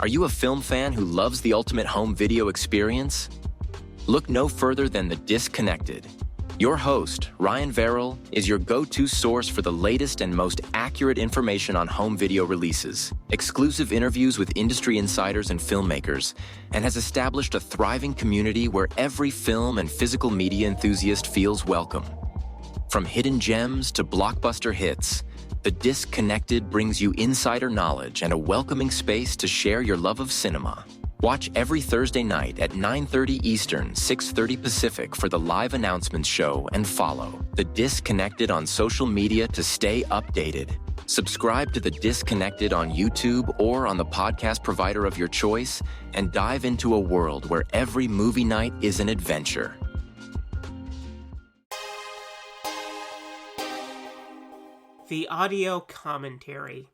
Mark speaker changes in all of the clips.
Speaker 1: Are you a film fan who loves the ultimate home video experience? Look no further than The Disconnected. Your host, Ryan Verrill, is your go-to source for the latest and most accurate information on home video releases, exclusive interviews with industry insiders and filmmakers, and has established a thriving community where every film and physical media enthusiast feels welcome. From hidden gems to blockbuster hits, The Disconnected brings you insider knowledge and a welcoming space to share your love of cinema. Watch every Thursday night at 9:30 Eastern, 6:30 Pacific for the live announcements show and follow The Disconnected on social media to stay updated. Subscribe to The Disconnected on YouTube or on the podcast provider of your choice and dive into a world where every movie night is an adventure.
Speaker 2: The audio commentary.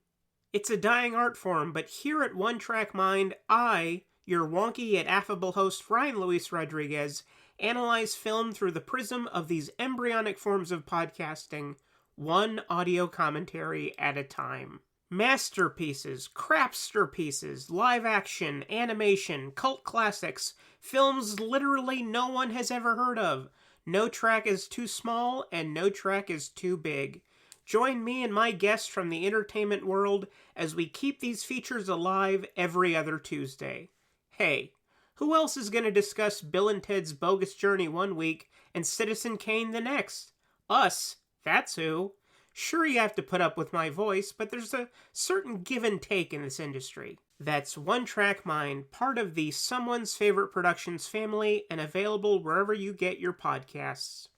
Speaker 2: It's a dying art form, but here at One Track Mind, I, your wonky yet affable host Ryan Luis Rodriguez, analyze film through the prism of these embryonic forms of podcasting, one audio commentary at a time. Masterpieces, crapster pieces, live action, animation, cult classics, films literally no one has ever heard of. No track is too small and no track is too big. Join me and my guests from the entertainment world as we keep these features alive every other Tuesday. Hey, who else is going to discuss Bill and Ted's Bogus Journey one week and Citizen Kane the next? Us, that's who. Sure, you have to put up with my voice, but there's a certain give and take in this industry. That's One Track Mind, part of the Someone's Favorite Productions family and available wherever you get your podcasts.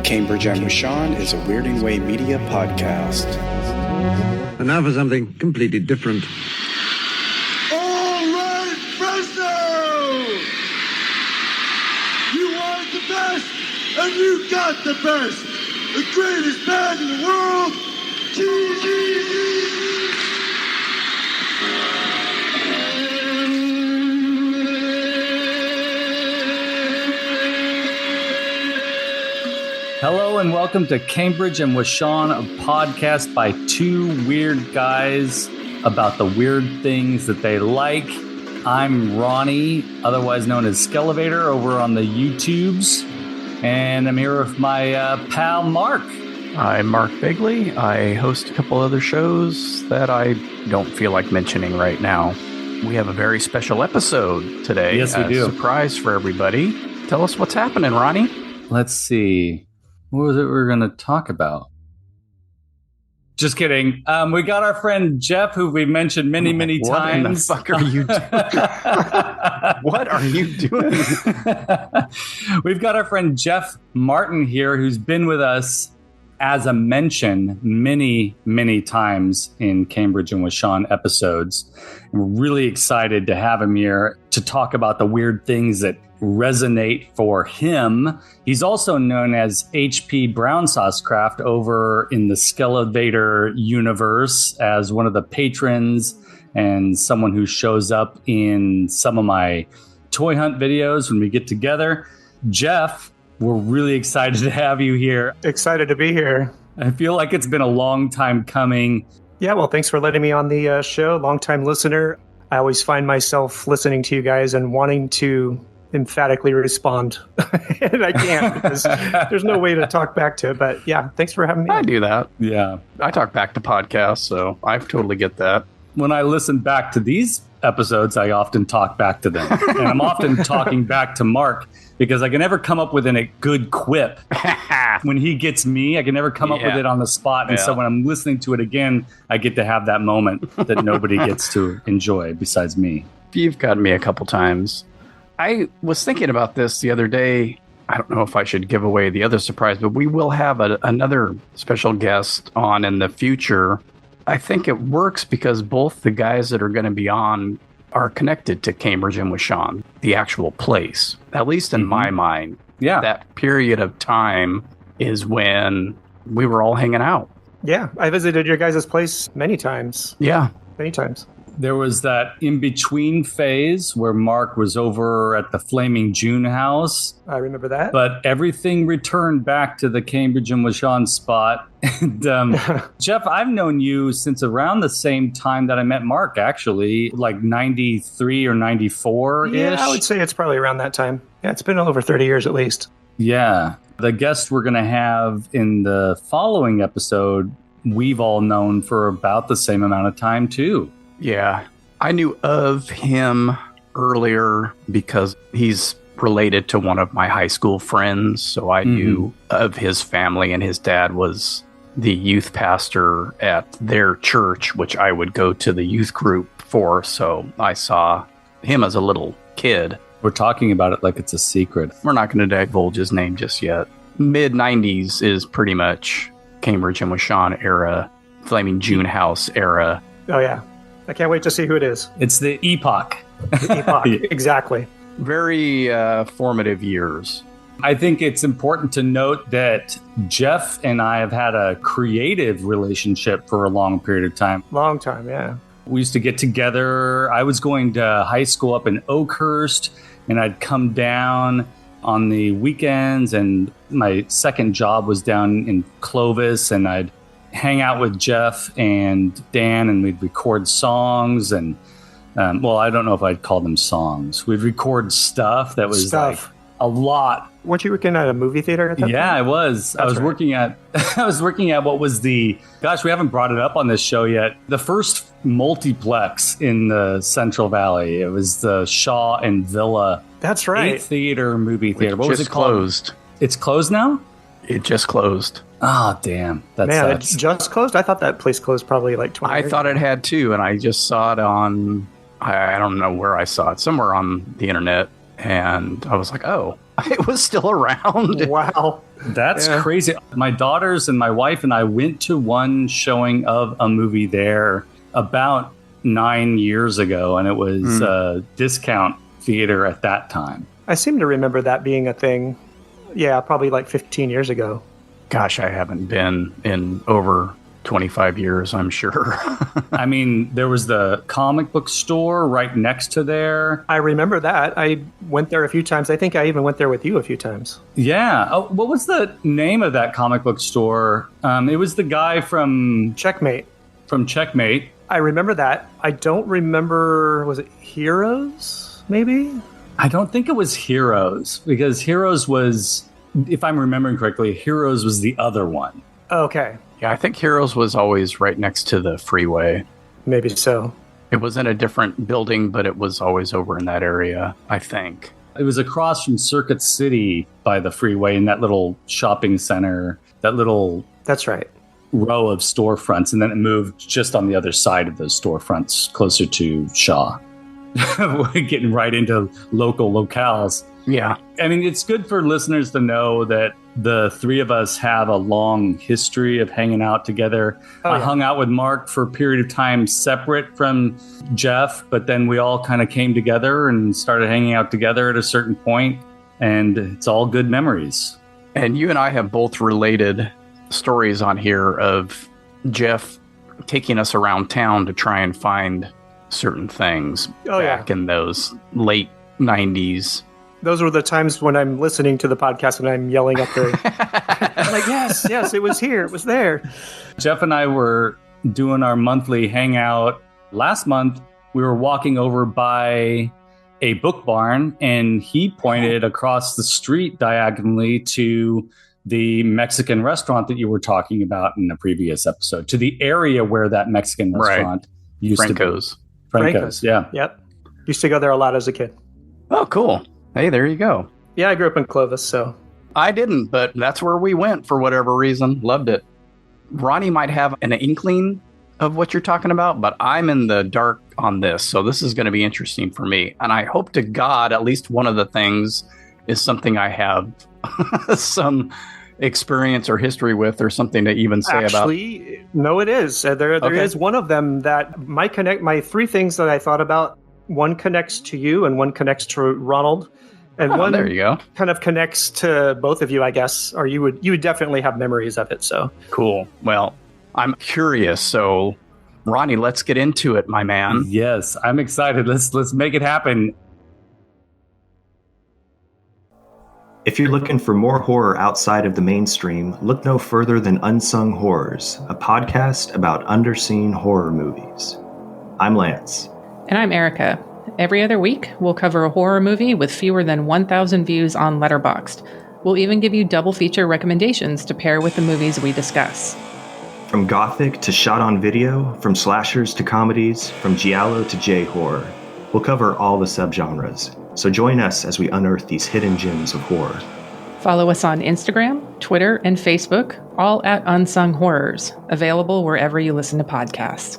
Speaker 3: Cambridge and Sean is a Weirding Way Media podcast.
Speaker 4: And now for something completely different.
Speaker 5: All right, Fresno! You wanted the best, and you got the best. The greatest band in the world, GGG!
Speaker 6: Hello and welcome to Cambridge and Washawn, a podcast by two weird guys about the weird things that they like. I'm Ronnie, otherwise known as Skelevator, over on the YouTubes, and I'm here with my pal Mark.
Speaker 7: I'm Mark Bigley. I host a couple other shows that I don't feel like mentioning right now. We have a very special episode today.
Speaker 6: Yes, we do.
Speaker 7: Surprise for everybody. Tell us what's happening, Ronnie.
Speaker 6: Let's see. What was it we were going to talk about? Just kidding. We got our friend Jeff, who we mentioned many times.
Speaker 7: What in the fuck are you doing? What are you doing?
Speaker 6: We've got our friend Jeff Martin here, who's been with us as a mention many times in Cambridge and Washawn episodes. And we're really excited to have him here to talk about the weird things that resonate for him. He's also known as HP Brown Sauce Craft over in the Skelevator universe as one of the patrons and someone who shows up in some of my toy hunt videos when we get together. Jeff, we're really excited to have you here.
Speaker 8: Excited to be here.
Speaker 6: I feel like it's been a long time coming.
Speaker 8: Yeah, well, thanks for letting me on the show. Long-time listener. I always find myself listening to you guys and wanting to emphatically respond. And I can't because there's no way to talk back to it. But yeah, thanks for having me.
Speaker 7: I do that.
Speaker 6: Yeah.
Speaker 7: I talk back to podcasts, so I totally get that.
Speaker 6: When I listen back to these episodes, I often talk back to them. And I'm often talking back to Mark because I can never come up with a good quip. When he gets me, I can never come up with it on the spot. And so when I'm listening to it again, I get to have that moment that nobody gets to enjoy besides me.
Speaker 7: You've gotten me a couple times. I was thinking about this the other day. I don't know if I should give away the other surprise, but we will have another special guest on in the future. I think it works because both the guys that are going to be on are connected to Cambridge and Washawn, the actual place, at least in my mind.
Speaker 6: Yeah.
Speaker 7: That period of time is when we were all hanging out.
Speaker 8: Yeah, I visited your guys' place many times.
Speaker 7: Yeah.
Speaker 8: Many times.
Speaker 6: There was that in-between phase where Mark was over at the Flaming June house.
Speaker 8: I remember that.
Speaker 6: But everything returned back to the Cambridge and Washon spot. And Jeff, I've known you since around the same time that I met Mark, actually, like 93 or 94-ish.
Speaker 8: Yeah, I would say it's probably around that time. Yeah, it's been over 30 years at least.
Speaker 6: Yeah. The guest we're going to have in the following episode, we've all known for about the same amount of time, too.
Speaker 7: Yeah. I knew of him earlier because he's related to one of my high school friends. So I knew of his family, and his dad was the youth pastor at their church, which I would go to the youth group for. So I saw him as a little kid.
Speaker 6: We're talking about it like it's a secret.
Speaker 7: We're not going to divulge his name just yet. Mid-90s is pretty much Cambridge and Washon era, Flaming June House era.
Speaker 8: Oh, yeah. I can't wait to see who it is.
Speaker 6: It's the epoch.
Speaker 8: The epoch, exactly.
Speaker 7: Very formative years.
Speaker 6: I think it's important to note that Jeff and I have had a creative relationship for a long period of time.
Speaker 8: Long time, yeah.
Speaker 6: We used to get together. I was going to high school up in Oakhurst, and I'd come down on the weekends, and my second job was down in Clovis, and I'd hang out with Jeff and Dan, and we'd record songs. And well, I don't know if I'd call them songs. We'd record stuff that was like a lot.
Speaker 8: Weren't you working at a movie theater at that point?
Speaker 6: I was. I was working at what was the, gosh, we haven't brought it up on this show yet, the first multiplex in the Central Valley. it was the Shaw and Villa.
Speaker 8: That's right.
Speaker 6: 8-theater movie theater. What was it called?
Speaker 7: Closed.
Speaker 6: It's closed now?
Speaker 7: It just closed.
Speaker 6: Oh, damn. That
Speaker 8: Man,
Speaker 6: sucks.
Speaker 8: it just closed? I thought that place closed probably like 20 years
Speaker 7: I thought
Speaker 8: ago.
Speaker 7: it had too, and I just saw it on, I don't know where I saw it, somewhere on the internet, and I was like, oh, it was still around.
Speaker 8: Wow.
Speaker 6: That's crazy. My daughters and my wife and I went to one showing of a movie there about 9 years ago, and it was a discount theater at that time.
Speaker 8: I seem to remember that being a thing. Yeah, probably like 15 years ago.
Speaker 7: Gosh, I haven't been in over 25 years, I'm sure.
Speaker 6: I mean, there was the comic book store right next to there.
Speaker 8: I remember that. I went there a few times. I think I even went there with you a few times.
Speaker 6: Yeah. Oh, what was the name of that comic book store? It was the guy from
Speaker 8: Checkmate.
Speaker 6: From Checkmate.
Speaker 8: I remember that. I don't remember, was it Heroes, maybe?
Speaker 6: I don't think it was Heroes, because Heroes was, if I'm remembering correctly, Heroes was the other one.
Speaker 8: Okay.
Speaker 7: Yeah, I think Heroes was always right next to the freeway.
Speaker 8: Maybe so.
Speaker 7: It was in a different building, but it was always over in that area, I think.
Speaker 6: It was across from Circuit City by the freeway in that little shopping center, that little
Speaker 8: That's right.
Speaker 6: row of storefronts. And then it moved just on the other side of those storefronts, closer to Shaw. We're getting right into local locales.
Speaker 7: Yeah.
Speaker 6: I mean, it's good for listeners to know that the three of us have a long history of hanging out together. I hung out with Mark for a period of time separate from Jeff, but then we all kind of came together and started hanging out together at a certain point, and it's all good memories.
Speaker 7: And you and I have both related stories on here of Jeff taking us around town to try and find certain things back in those late 90s.
Speaker 8: Those were the times when I'm listening to the podcast and I'm yelling up there. I'm like, yes, it was here. It was there.
Speaker 6: Jeff and I were doing our monthly hangout. Last month, we were walking over by a book barn, and he pointed across the street diagonally to the Mexican restaurant that you were talking about in the previous episode, to the area where that Mexican restaurant used
Speaker 7: Franco's.
Speaker 6: to be. Franco's, yeah.
Speaker 8: Yep. Used to go there a lot as a kid.
Speaker 7: Oh, cool. Hey, there you go.
Speaker 8: Yeah, I grew up in Clovis, so.
Speaker 7: I didn't, but that's where we went for whatever reason. Loved it. Ronnie might have an inkling of what you're talking about, but I'm in the dark on this, so this is going to be interesting for me. And I hope to God at least one of the things is something I have some experience or history with, or something to even say about.
Speaker 8: Actually, no, it is. There is one of them that might connect. My three things that I thought about, one connects to you and one connects to Ronald. And one
Speaker 7: there you go.
Speaker 8: Kind of connects to both of you, I guess, or you would definitely have memories of it. So
Speaker 7: cool. Well, I'm curious. So Ronnie, let's get into it, my man.
Speaker 6: Yes, I'm excited. Let's make it happen.
Speaker 9: If you're looking for more horror outside of the mainstream, look no further than Unsung Horrors, a podcast about underseen horror movies. I'm Lance.
Speaker 10: And I'm Erica. Every other week, we'll cover a horror movie with fewer than 1,000 views on Letterboxd. We'll even give you double feature recommendations to pair with the movies we discuss.
Speaker 9: From gothic to shot on video, from slashers to comedies, from giallo to J-horror, we'll cover all the subgenres. So join us as we unearth these hidden gems of horror.
Speaker 10: Follow us on Instagram, Twitter, and Facebook, all at Unsung Horrors, available wherever you listen to podcasts.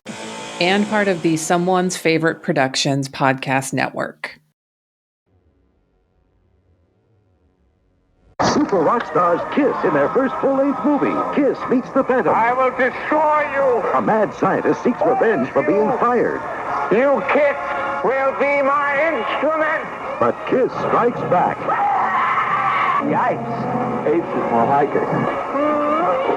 Speaker 10: And part of the Someone's Favorite Productions podcast network.
Speaker 11: Super rock stars kiss in their first full-length movie, Kiss Meets the Phantom.
Speaker 12: I will destroy you!
Speaker 11: A mad scientist seeks revenge for being fired.
Speaker 12: You kiss will be my instrument!
Speaker 11: But Kiss strikes back.
Speaker 12: Yikes! Ace is more like it.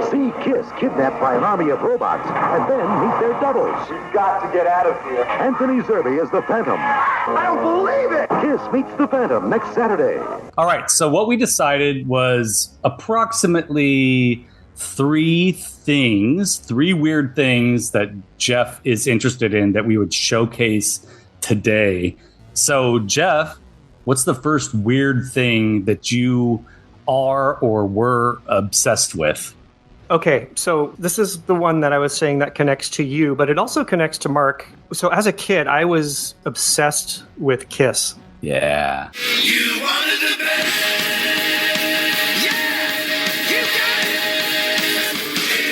Speaker 11: See Kiss kidnapped by an army of robots and then meet their doubles.
Speaker 12: You've got to get out of here.
Speaker 11: Anthony Zerbe as the Phantom.
Speaker 12: I don't believe it!
Speaker 11: Kiss Meets the Phantom next Saturday.
Speaker 6: All right, so what we decided was approximately three weird things that Jeff is interested in that we would showcase today. So, Jeff, what's the first weird thing that you are or were obsessed with?
Speaker 8: Okay, so this is the one that I was saying that connects to you, but it also connects to Mark. So as a kid, I was obsessed with Kiss.
Speaker 6: Yeah.
Speaker 5: You wanted the best. Yeah, you got it.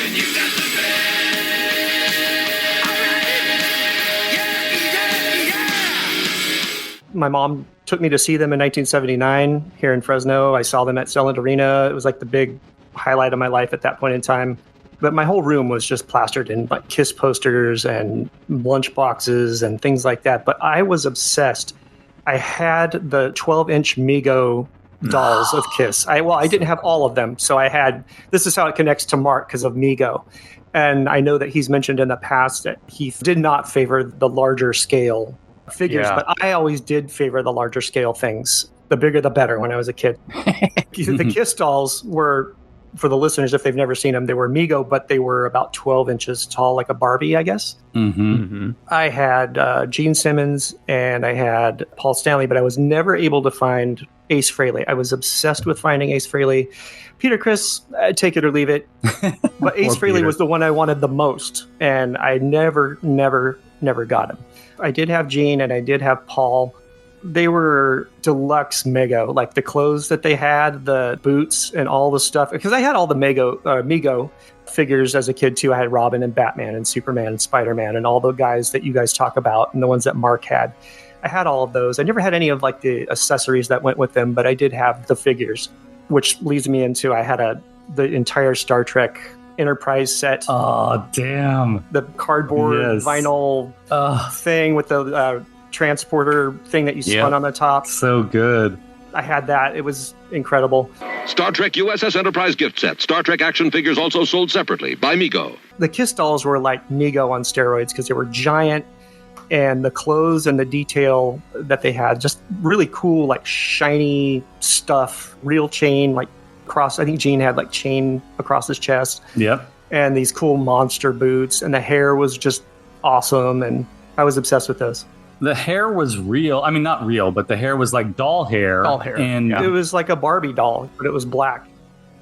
Speaker 5: And you got the best. All right. Yeah.
Speaker 8: My mom took me to see them in 1979 here in Fresno. I saw them at Celent Arena. It was like the big highlight of my life at that point in time. But my whole room was just plastered in like Kiss posters and lunch boxes and things like that. But I was obsessed. I had the 12-inch Mego dolls of Kiss. I didn't have all of them. So I had, this is how it connects to Mark because of Mego. And I know that he's mentioned in the past that he did not favor the larger scale figures, but I always did favor the larger scale things. The bigger, the better when I was a kid. The Kiss dolls were, for the listeners, if they've never seen them, they were Mego, but they were about 12 inches tall, like a Barbie, I guess. I had Gene Simmons and I had Paul Stanley, but I was never able to find Ace Frehley. I was obsessed with finding Ace Frehley. Peter Criss, take it or leave it. But Ace Frehley was the one I wanted the most, and I never got him. I did have Gene and I did have Paul. They were deluxe Mego, like the clothes that they had, the boots and all the stuff. Because I had all the Mego figures as a kid too. I had Robin and Batman and Superman and Spider-Man and all the guys that you guys talk about and the ones that Mark had. I had all of those. I never had any of like the accessories that went with them, but I did have the figures, which leads me into I had the entire Star Trek Enterprise set.
Speaker 6: Oh, damn.
Speaker 8: The cardboard vinyl thing with the transporter thing that you spun on the top.
Speaker 6: So good.
Speaker 8: I had that. It was incredible.
Speaker 13: Star Trek USS Enterprise gift set. Star Trek action figures also sold separately by Mego.
Speaker 8: The Kiss dolls were like Mego on steroids because they were giant, and the clothes and the detail that they had, just really cool, like shiny stuff, real chain, like across. I think Gene had like chain across his chest.
Speaker 6: Yep.
Speaker 8: And these cool monster boots, and the hair was just awesome, and I was obsessed with those.
Speaker 6: The hair was real. I mean, not real, but the hair was like doll hair.
Speaker 8: Doll hair.
Speaker 6: And
Speaker 8: it was like a Barbie doll, but it was black.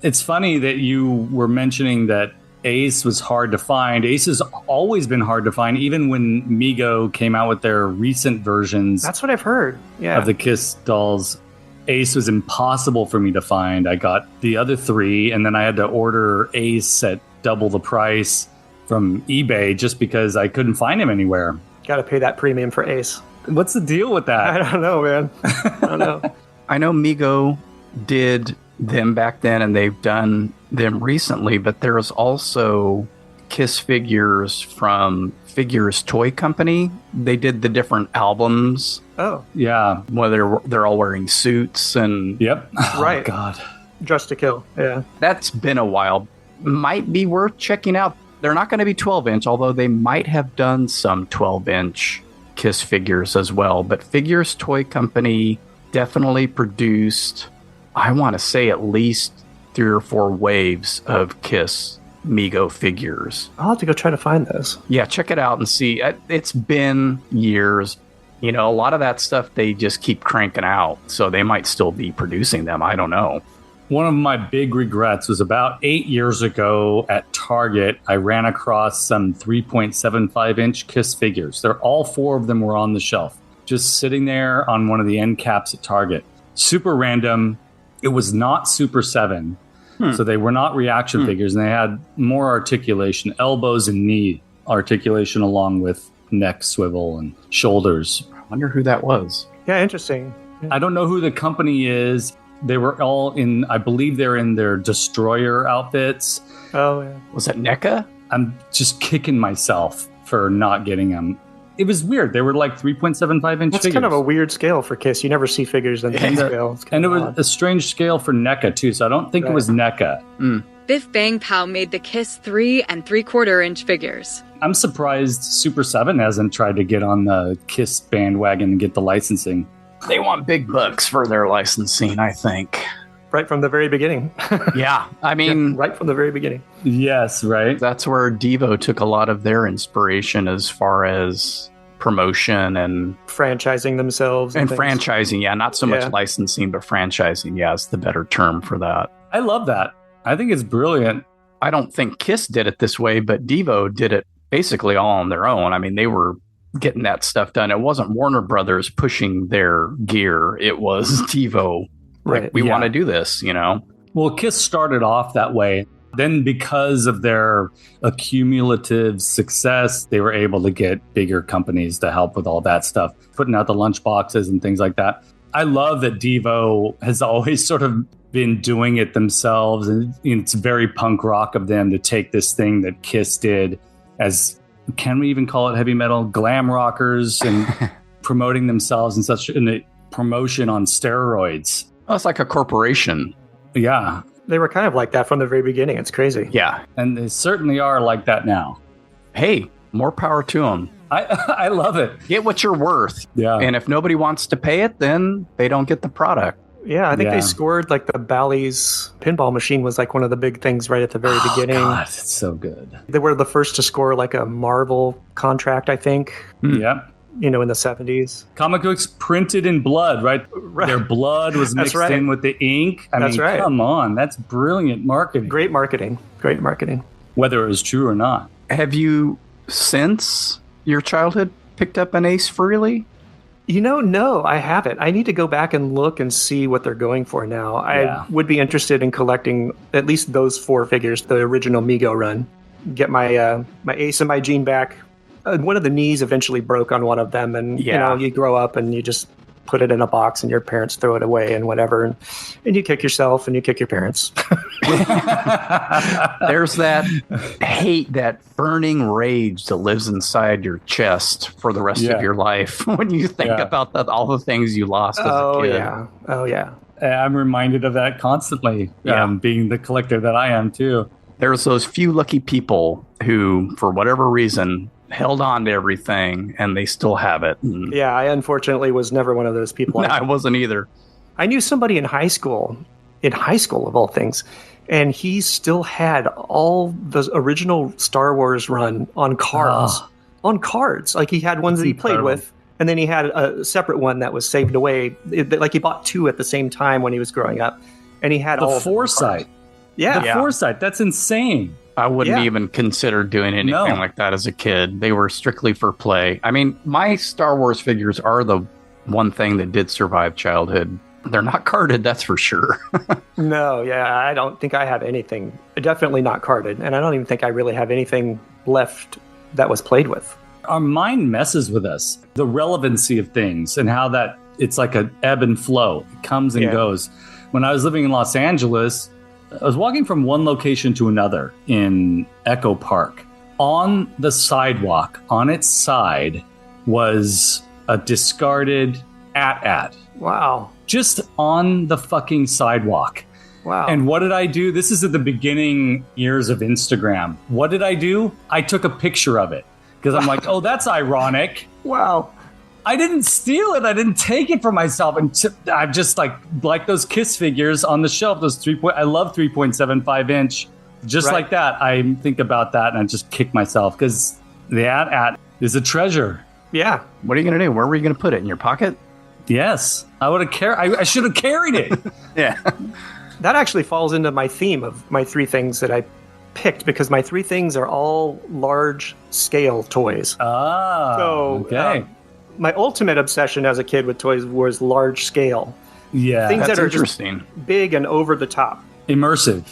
Speaker 6: It's funny that you were mentioning that Ace was hard to find. Ace has always been hard to find, even when Mego came out with their recent versions.
Speaker 8: That's what I've heard. Yeah.
Speaker 6: Of the Kiss dolls. Ace was impossible for me to find. I got the other three, and then I had to order Ace at double the price from eBay just because I couldn't find him anywhere.
Speaker 8: Got to pay that premium for Ace.
Speaker 6: What's the deal with that?
Speaker 8: I don't know, man. I don't know.
Speaker 7: I know Mego did them back then, and they've done them recently, but there's also Kiss figures from Figures Toy Company. They did the different albums.
Speaker 8: Oh.
Speaker 6: Yeah.
Speaker 7: Whether they're all wearing suits and...
Speaker 6: Yep.
Speaker 8: Right.
Speaker 6: Oh, God.
Speaker 8: Dressed to Kill. Yeah.
Speaker 7: That's been a while. Might be worth checking out. They're not going to be 12-inch, although they might have done some 12-inch Kiss figures as well. But Figures Toy Company definitely produced, I want to say, at least 3 or 4 waves of Kiss Mego figures.
Speaker 8: I'll have to go try to find those.
Speaker 7: Yeah, check it out and see. It's been years. You know, a lot of that stuff they just keep cranking out, so they might still be producing them. I don't know.
Speaker 6: One of my big regrets was about 8 years ago at Target. I ran across some 3.75-inch Kiss figures. All 4 of them were on the shelf, just sitting there on one of the end caps at Target. Super random. It was not Super 7, so they were not reaction figures, and they had more articulation, elbows and knee articulation, along with neck swivel and shoulders.
Speaker 7: I wonder who that was.
Speaker 8: Yeah, interesting.
Speaker 6: I don't know who the company is. They were all in, I believe they're in their Destroyer outfits.
Speaker 8: Oh, yeah.
Speaker 7: Was that NECA?
Speaker 6: I'm just kicking myself for not getting them. It was weird. They were like 3.75-inch
Speaker 8: That's
Speaker 6: figures.
Speaker 8: kind of a weird scale for Kiss. You never see figures in that scale.
Speaker 6: And it was a strange scale for NECA, too, so I don't think it was NECA.
Speaker 14: Biff Bang Pow made the Kiss 3 and 3/4-inch figures.
Speaker 6: I'm surprised Super 7 hasn't tried to get on the Kiss bandwagon and get the licensing.
Speaker 7: They want big bucks for their licensing, I think.
Speaker 8: Right from the very beginning.
Speaker 7: Yeah, I mean...
Speaker 8: right from the very beginning.
Speaker 6: Yes, right.
Speaker 7: That's where Devo took a lot of their inspiration as far as promotion and...
Speaker 8: franchising themselves.
Speaker 7: And franchising, yeah. Not so much licensing, but franchising, yeah, is the better term for that.
Speaker 6: I love that. I think it's brilliant.
Speaker 7: I don't think Kiss did it this way, but Devo did it basically all on their own. I mean, they were getting that stuff done. It wasn't Warner Brothers pushing their gear. It was Devo.
Speaker 8: Right.
Speaker 7: We want to do this, you know?
Speaker 6: Well, Kiss started off that way. Then because of their accumulative success, they were able to get bigger companies to help with all that stuff, putting out the lunch boxes and things like that. I love that Devo has always sort of been doing it themselves. And it's very punk rock of them to take this thing that Kiss did as... can we even call it heavy metal? Glam rockers and promoting themselves in such a promotion on steroids.
Speaker 7: Oh, it's like a corporation.
Speaker 6: Yeah.
Speaker 8: They were kind of like that from the very beginning. It's crazy.
Speaker 7: Yeah.
Speaker 6: And they certainly are like that now.
Speaker 7: Hey, more power to them.
Speaker 6: I love it.
Speaker 7: Get what you're worth.
Speaker 6: Yeah.
Speaker 7: And if nobody wants to pay it, then they don't get the product.
Speaker 8: Yeah, I think they scored like the Bally's pinball machine was like one of the big things right at the very beginning.
Speaker 6: God, it's so good.
Speaker 8: They were the first to score like a Marvel contract, I think.
Speaker 6: Yep.
Speaker 8: You know, in the 70s.
Speaker 6: Comic books printed in blood, right? Their blood was mixed in with the ink. I mean, come on. That's brilliant marketing.
Speaker 8: Great marketing. Great marketing.
Speaker 6: Whether it was true or not.
Speaker 7: Have you, since your childhood, picked up an Ace Frehley?
Speaker 8: You know, no, I haven't. I need to go back and look and see what they're going for now. I would be interested in collecting at least those 4 figures, the original Mego run. Get my my Ace and my Gene back. One of the knees eventually broke on one of them, and you know, you grow up and you just put it in a box and your parents throw it away and whatever, and you kick yourself and you kick your parents.
Speaker 7: There's that hate, that burning rage that lives inside your chest for the rest of your life when you think about all the things you lost as a kid.
Speaker 8: Oh, yeah.
Speaker 6: I'm reminded of that constantly, being the collector that I am, too.
Speaker 7: There's those few lucky people who, for whatever reason, held on to everything and they still have it.
Speaker 8: Yeah, I unfortunately was never one of those people.
Speaker 7: No, I wasn't either.
Speaker 8: I knew somebody in high school of all things, and he still had all the original Star Wars run on cards. On cards. Like he had ones that he played with, and then he had a separate one that was saved away. Like he bought 2 at the same time when he was growing up, and he had all
Speaker 6: the foresight.
Speaker 8: Yeah.
Speaker 6: The foresight. That's insane.
Speaker 7: I wouldn't even consider doing anything like that as a kid. They were strictly for play. I mean, my Star Wars figures are the one thing that did survive childhood. They're not carded, that's for sure.
Speaker 8: No, I don't think I have anything. Definitely not carded. And I don't even think I really have anything left that was played with.
Speaker 6: Our mind messes with us. The relevancy of things and how that it's like an ebb and flow. It comes and goes. When I was living in Los Angeles, I was walking from one location to another in Echo Park. On the sidewalk, on its side, was a discarded AT-AT.
Speaker 8: Wow.
Speaker 6: Just on the fucking sidewalk.
Speaker 8: Wow.
Speaker 6: And what did I do? This is at the beginning years of Instagram. What did I do? I took a picture of it because I'm like, oh, that's ironic.
Speaker 8: Wow.
Speaker 6: I didn't steal it. I didn't take it for myself. And I'm just like those Kiss figures on the shelf. Those I love 3.75 inch. Just like that. I think about that and I just kick myself because the AT-AT is a treasure.
Speaker 8: Yeah.
Speaker 7: What are you going to do? Where were you going to put it? In your pocket?
Speaker 6: Yes. I would have I should have carried it.
Speaker 7: Yeah.
Speaker 8: That actually falls into my theme of my 3 things that I picked because my 3 things are all large scale toys.
Speaker 6: Ah.
Speaker 8: So,
Speaker 6: okay.
Speaker 8: My ultimate obsession as a kid with toys was large scale.
Speaker 6: Yeah.
Speaker 8: Things
Speaker 7: That's
Speaker 8: that are
Speaker 7: interesting.
Speaker 8: just big and over the top.
Speaker 6: Immersive.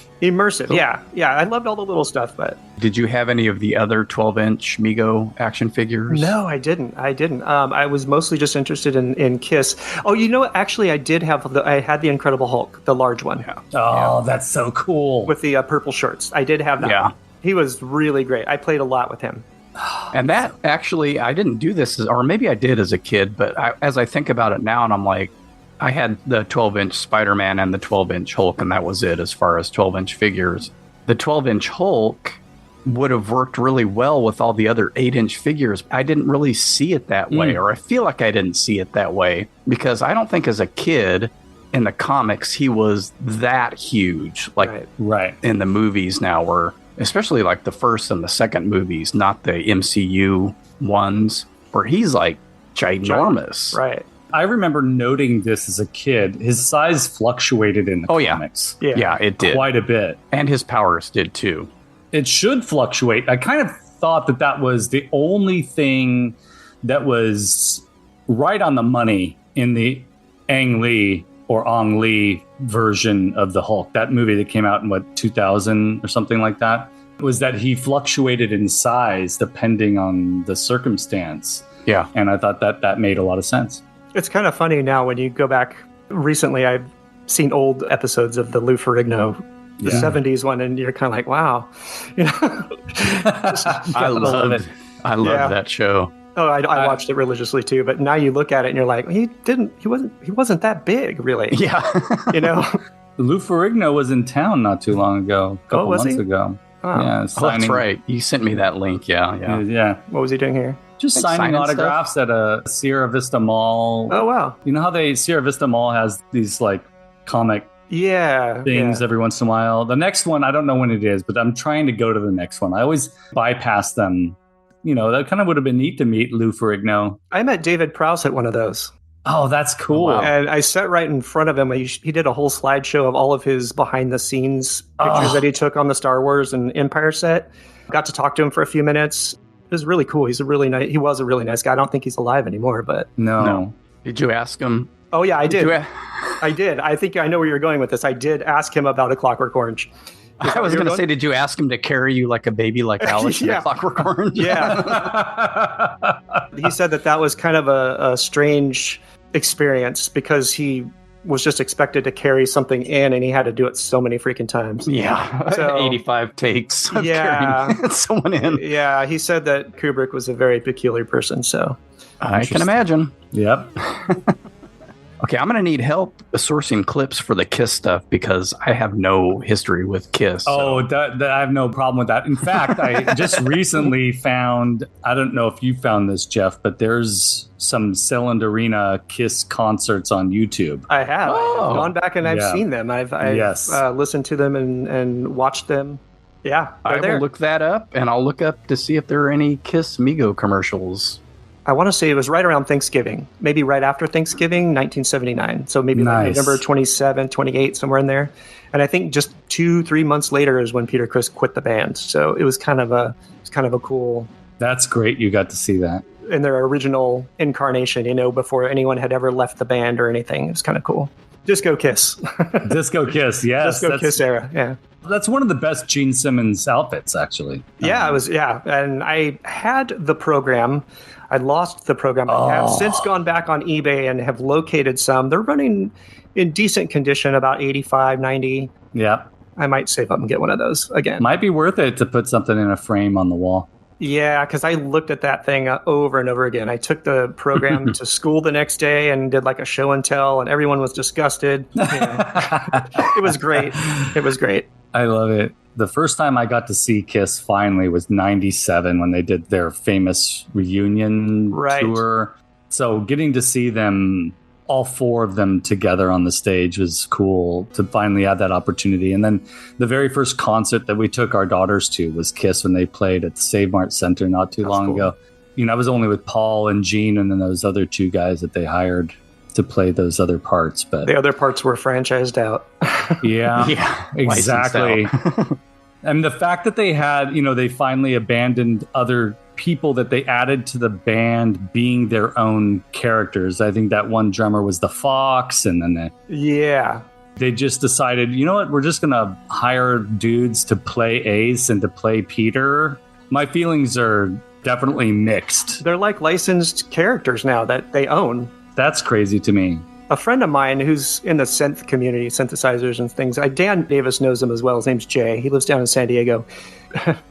Speaker 8: Cool. Yeah. I loved all the little stuff, but
Speaker 7: Did you have any of the other 12-inch Mego action figures?
Speaker 8: no, I didn't. I was mostly just interested in Kiss. Oh, you know what? Actually, I did have I had the Incredible Hulk, the large one.
Speaker 7: Yeah.
Speaker 6: Oh, that's so cool.
Speaker 8: With the purple shorts. I did have that.
Speaker 7: Yeah.
Speaker 8: He was really great. I played a lot with him.
Speaker 7: And that actually, I didn't do this, or maybe I did as a kid, but as I think about it now, and I'm like, I had the 12-inch Spider-Man and the 12-inch Hulk, and that was it as far as 12-inch figures. The 12-inch Hulk would have worked really well with all the other 8-inch figures. I didn't really see it that way, or I feel like I didn't see it that way, because I don't think as a kid in the comics he was that huge, like
Speaker 6: right
Speaker 7: in the movies now, where especially like the first and the second movies, not the MCU ones, where he's like ginormous.
Speaker 8: Right.
Speaker 6: I remember noting this as a kid. His size fluctuated in the comics.
Speaker 7: Yeah, it did.
Speaker 6: Quite a bit.
Speaker 7: And his powers did too.
Speaker 6: It should fluctuate. I kind of thought that was the only thing that was right on the money in the Ang Lee or Ong Lee version of the Hulk. That movie that came out in, 2000 or something like that, was that he fluctuated in size depending on the circumstance.
Speaker 7: Yeah.
Speaker 6: And I thought that made a lot of sense.
Speaker 8: It's kind of funny now when you go back. Recently, I've seen old episodes of the Lou Ferrigno, the 70s one, and you're kind of like, wow. You know?
Speaker 7: I love that show.
Speaker 8: Oh, I watched it religiously too. But now you look at it and you're like, he wasn't that big, really.
Speaker 7: Yeah.
Speaker 8: You know?
Speaker 6: Lou Ferrigno was in town not too long ago, a couple months ago.
Speaker 8: Oh.
Speaker 6: Yeah,
Speaker 7: that's right. You sent me that link. Yeah.
Speaker 8: What was he doing here?
Speaker 6: Just signing autographs at a Sierra Vista Mall.
Speaker 8: Oh, wow.
Speaker 6: You know how Sierra Vista Mall has these like comic things every once in a while? The next one, I don't know when it is, but I'm trying to go to the next one. I always bypass them. You know, that kind of would have been neat to meet Lou Ferrigno.
Speaker 8: I met David Prowse at one of those.
Speaker 6: Oh, that's cool.
Speaker 8: Wow. And I sat right in front of him. He did a whole slideshow of all of his behind-the-scenes pictures that he took on the Star Wars and Empire set. Got to talk to him for a few minutes. It was really cool. He was a really nice guy. I don't think he's alive anymore, but
Speaker 6: no.
Speaker 7: Did you ask him?
Speaker 8: Oh yeah, I did. I did. I think I know where you're going with this. I did ask him about A Clockwork Orange.
Speaker 7: I was going to say, did you ask him to carry you like a baby, like Alex in A Clockwork Orange?
Speaker 8: Yeah. He said that was kind of a strange experience because he was just expected to carry something in, and he had to do it so many freaking times.
Speaker 7: Yeah, so, 85 takes of carrying someone in.
Speaker 8: Yeah, he said that Kubrick was a very peculiar person, so.
Speaker 7: I can imagine.
Speaker 6: Yep.
Speaker 7: Okay, I'm going to need help sourcing clips for the Kiss stuff because I have no history with Kiss.
Speaker 6: Oh, I have no problem with that. In fact, I just recently found, I don't know if you found this, Jeff, but there's some Cylinderina Kiss concerts on YouTube.
Speaker 8: I have. I've gone back and I've seen them. I've listened to them and watched them. Yeah,
Speaker 7: I will look that up, and I'll look up to see if there are any Kiss Mego commercials.
Speaker 8: I want to say it was right around Thanksgiving, maybe right after Thanksgiving, 1979. So maybe like November 27, 28, somewhere in there. And I think just 2-3 months later is when Peter Criss quit the band. So it was kind of a cool.
Speaker 6: That's great. You got to see that
Speaker 8: in their original incarnation, before anyone had ever left the band or anything. It was kind of cool. Disco Kiss.
Speaker 6: Disco Kiss. Yes.
Speaker 8: Disco Kiss era. Yeah.
Speaker 6: That's one of the best Gene Simmons outfits, actually.
Speaker 8: Yeah, it was. Yeah. And I had the program. I lost the program. I have since gone back on eBay and have located some. They're running in decent condition, about 85, 90.
Speaker 6: Yeah.
Speaker 8: I might save up and get one of those again.
Speaker 6: Might be worth it to put something in a frame on the wall.
Speaker 8: Yeah, because I looked at that thing over and over again. I took the program to school the next day and did like a show and tell, and everyone was disgusted. It was great. It was great.
Speaker 6: I love it. The first time I got to see Kiss finally was 97 when they did their famous reunion tour. So getting to see them, all four of them together on the stage, was cool to finally have that opportunity. And then the very first concert that we took our daughters to was Kiss when they played at the Save Mart Center not too long ago. You know, I was only with Paul and Gene and then those other two guys that they hired to play those other parts. But
Speaker 8: the other parts were franchised out.
Speaker 6: Yeah, exactly. And the fact that they had, you know, they finally abandoned other people that they added to the band being their own characters. I think that one drummer was the Fox, and then they just decided, you know what, we're just gonna hire dudes to play Ace and to play Peter. My feelings are definitely mixed.
Speaker 8: They're like licensed characters now that they own.
Speaker 6: That's crazy to me.
Speaker 8: A friend of mine who's in the synth community, synthesizers and things, Dan Davis knows him as well. His name's Jay. He lives down in San Diego.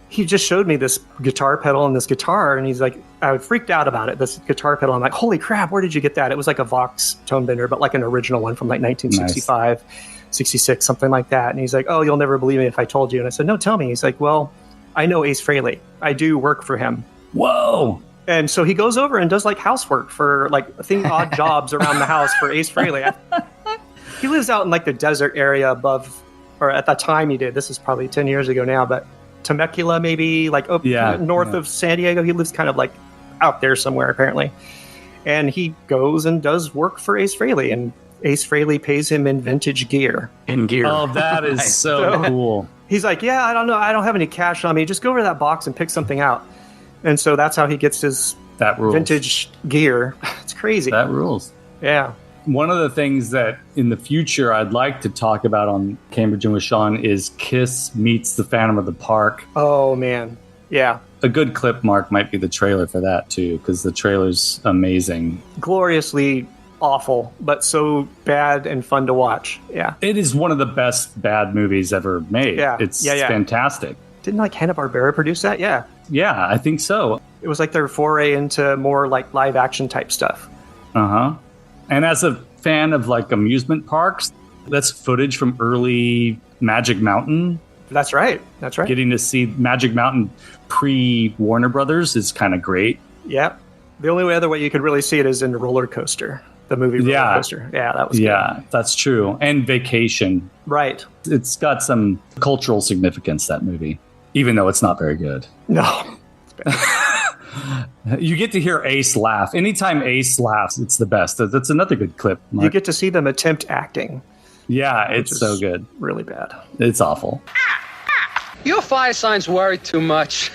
Speaker 8: He just showed me this guitar pedal and this guitar, and he's like, I freaked out about it, this guitar pedal. I'm like, holy crap, where did you get that? It was like a Vox tone bender, but like an original one from like 1965, 66, something like that. And he's like, oh, you'll never believe me if I told you. And I said, no, tell me. He's like, well, I know Ace Frehley. I do work for him.
Speaker 6: Whoa.
Speaker 8: And so he goes over and does like housework for like odd jobs around the house for Ace Frehley. He lives out in like the desert area above, or at that time he did. This is probably 10 years ago now, but Temecula maybe, like north of San Diego. He lives kind of like out there somewhere apparently. And he goes and does work for Ace Frehley, and Ace Frehley pays him in vintage gear.
Speaker 6: Oh, that is so cool.
Speaker 8: He's like, yeah, I don't know. I don't have any cash on me. Just go over to that box and pick something out. And so that's how he gets his vintage gear. It's crazy.
Speaker 6: That rules.
Speaker 8: Yeah.
Speaker 6: One of the things that in the future I'd like to talk about on Cambridge and with Sean is Kiss meets the Phantom of the Park.
Speaker 8: Oh, man. Yeah.
Speaker 6: A good clip, Mark, might be the trailer for that, too, because the trailer's amazing.
Speaker 8: Gloriously awful, but so bad and fun to watch. Yeah.
Speaker 6: It is one of the best bad movies ever made.
Speaker 8: Yeah.
Speaker 6: It's fantastic.
Speaker 8: Didn't like Hanna-Barbera produce that? Yeah.
Speaker 6: Yeah, I think so.
Speaker 8: It was like their foray into more like live action type stuff.
Speaker 6: Uh-huh. And as a fan of like amusement parks, that's footage from early Magic Mountain.
Speaker 8: That's right. That's right.
Speaker 6: Getting to see Magic Mountain pre-Warner Brothers is kind of great.
Speaker 8: Yeah. The only other way you could really see it is in Roller Coaster, the movie Roller Coaster. Yeah, that was good.
Speaker 6: Yeah, that's true. And Vacation.
Speaker 8: Right.
Speaker 6: It's got some cultural significance, that movie, even though it's not very good.
Speaker 8: No.
Speaker 6: You get to hear Ace laugh. Anytime Ace laughs, it's the best. That's another good clip, Mark.
Speaker 8: You get to see them attempt acting.
Speaker 6: Yeah, it's so good.
Speaker 8: Really bad.
Speaker 6: It's awful.
Speaker 15: Your fire signs worry too much.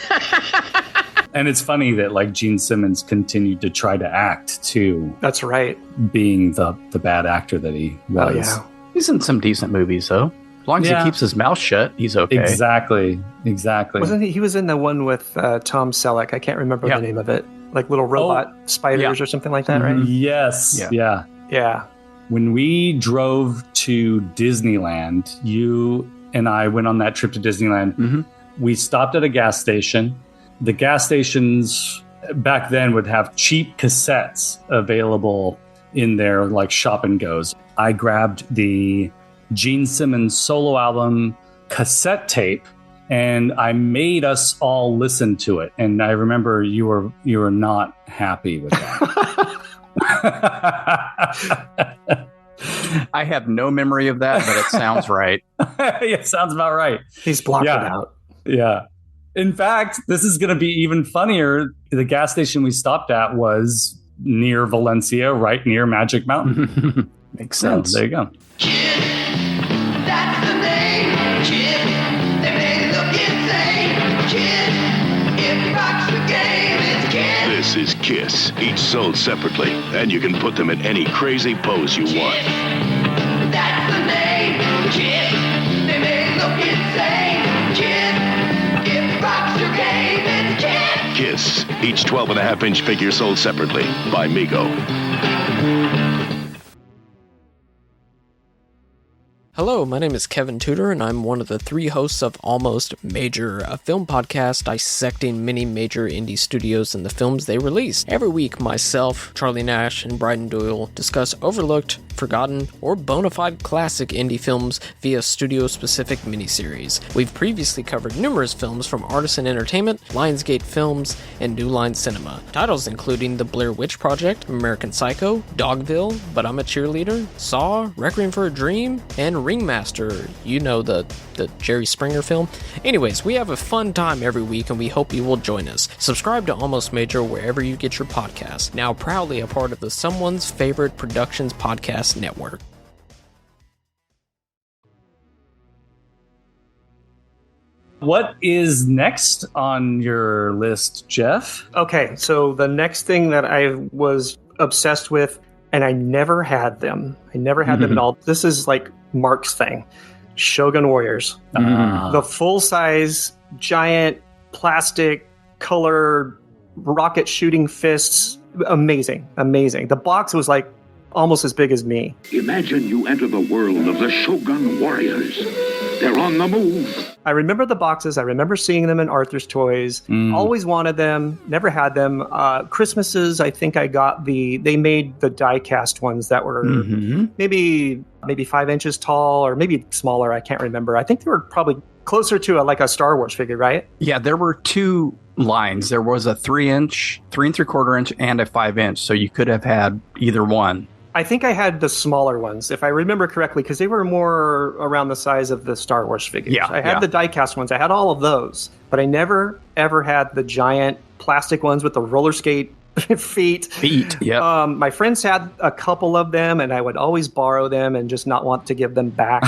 Speaker 6: And it's funny that like Gene Simmons continued to try to act too.
Speaker 8: That's right.
Speaker 6: Being the bad actor that he was.
Speaker 8: Oh, yeah.
Speaker 7: He's in some decent movies though. As long as he keeps his mouth shut, he's okay.
Speaker 6: Exactly.
Speaker 8: Wasn't he? He was in the one with Tom Selleck. I can't remember the name of it. Like little robot spiders or something like that, right?
Speaker 6: Yes. Yeah. When we drove to Disneyland, you and I went on that trip to Disneyland.
Speaker 7: Mm-hmm.
Speaker 6: We stopped at a gas station. The gas stations back then would have cheap cassettes available in their like shop and goes. I grabbed the Gene Simmons solo album cassette tape, and I made us all listen to it. And I remember you were not happy with that.
Speaker 7: I have no memory of that, but it sounds right.
Speaker 6: It sounds about right.
Speaker 8: He's blocked it out.
Speaker 6: Yeah. In fact, this is going to be even funnier. The gas station we stopped at was near Valencia, right near Magic Mountain.
Speaker 7: Makes sense.
Speaker 6: So, there you go.
Speaker 5: That's the name, Kid. They may look insane, Kid. It rocks the game, it's Kid.
Speaker 13: This is Kiss, each sold separately, and you can put them in any crazy pose you want.
Speaker 5: That's the name, Kid. They may look insane, Kid. It rocks your game, it's Kid.
Speaker 13: Kiss, each 12.5-inch figure sold separately by Mego.
Speaker 16: Hello, my name is Kevin Tudor, and I'm one of the 3 hosts of Almost Major, a film podcast dissecting many major indie studios and the films they release. Every week, myself, Charlie Nash, and Bryden Doyle discuss overlooked, forgotten, or bona fide classic indie films via studio-specific miniseries. We've previously covered numerous films from Artisan Entertainment, Lionsgate Films, and New Line Cinema. Titles including The Blair Witch Project, American Psycho, Dogville, But I'm a Cheerleader, Saw, Requiem for a Dream, and Ringmaster, you know, the Jerry Springer film. Anyways, we have a fun time every week and we hope you will join us. Subscribe to Almost Major wherever you get your podcasts. Now proudly a part of the Someone's Favorite Productions podcast network.
Speaker 6: What is next on your list, Jeff?
Speaker 8: Okay, so the next thing that I was obsessed with, and I never had them. I never had them at all. This is like Mark's thing. Shogun Warriors. The full-size, giant, plastic, color, rocket shooting fists. Amazing. Amazing. The box was like almost as big as me.
Speaker 17: Imagine you enter the world of the Shogun Warriors. They're on the move.
Speaker 8: I remember the boxes. I remember seeing them in Arthur's Toys. Always wanted them. Never had them. Christmases, I think I got they made the die-cast ones that were maybe 5 inches tall or maybe smaller. I can't remember. I think they were probably closer to like a Star Wars figure, right?
Speaker 7: Yeah, there were 2 lines. There was a 3-inch, 3 3/4 inch, and a 5-inch. So you could have had either one.
Speaker 8: I think I had the smaller ones, if I remember correctly, because they were more around the size of the Star Wars figures.
Speaker 7: Yeah,
Speaker 8: I had the die-cast ones. I had all of those, but I never, ever had the giant plastic ones with the roller skate feet.
Speaker 7: Yeah.
Speaker 8: My friends had a couple of them, and I would always borrow them and just not want to give them back.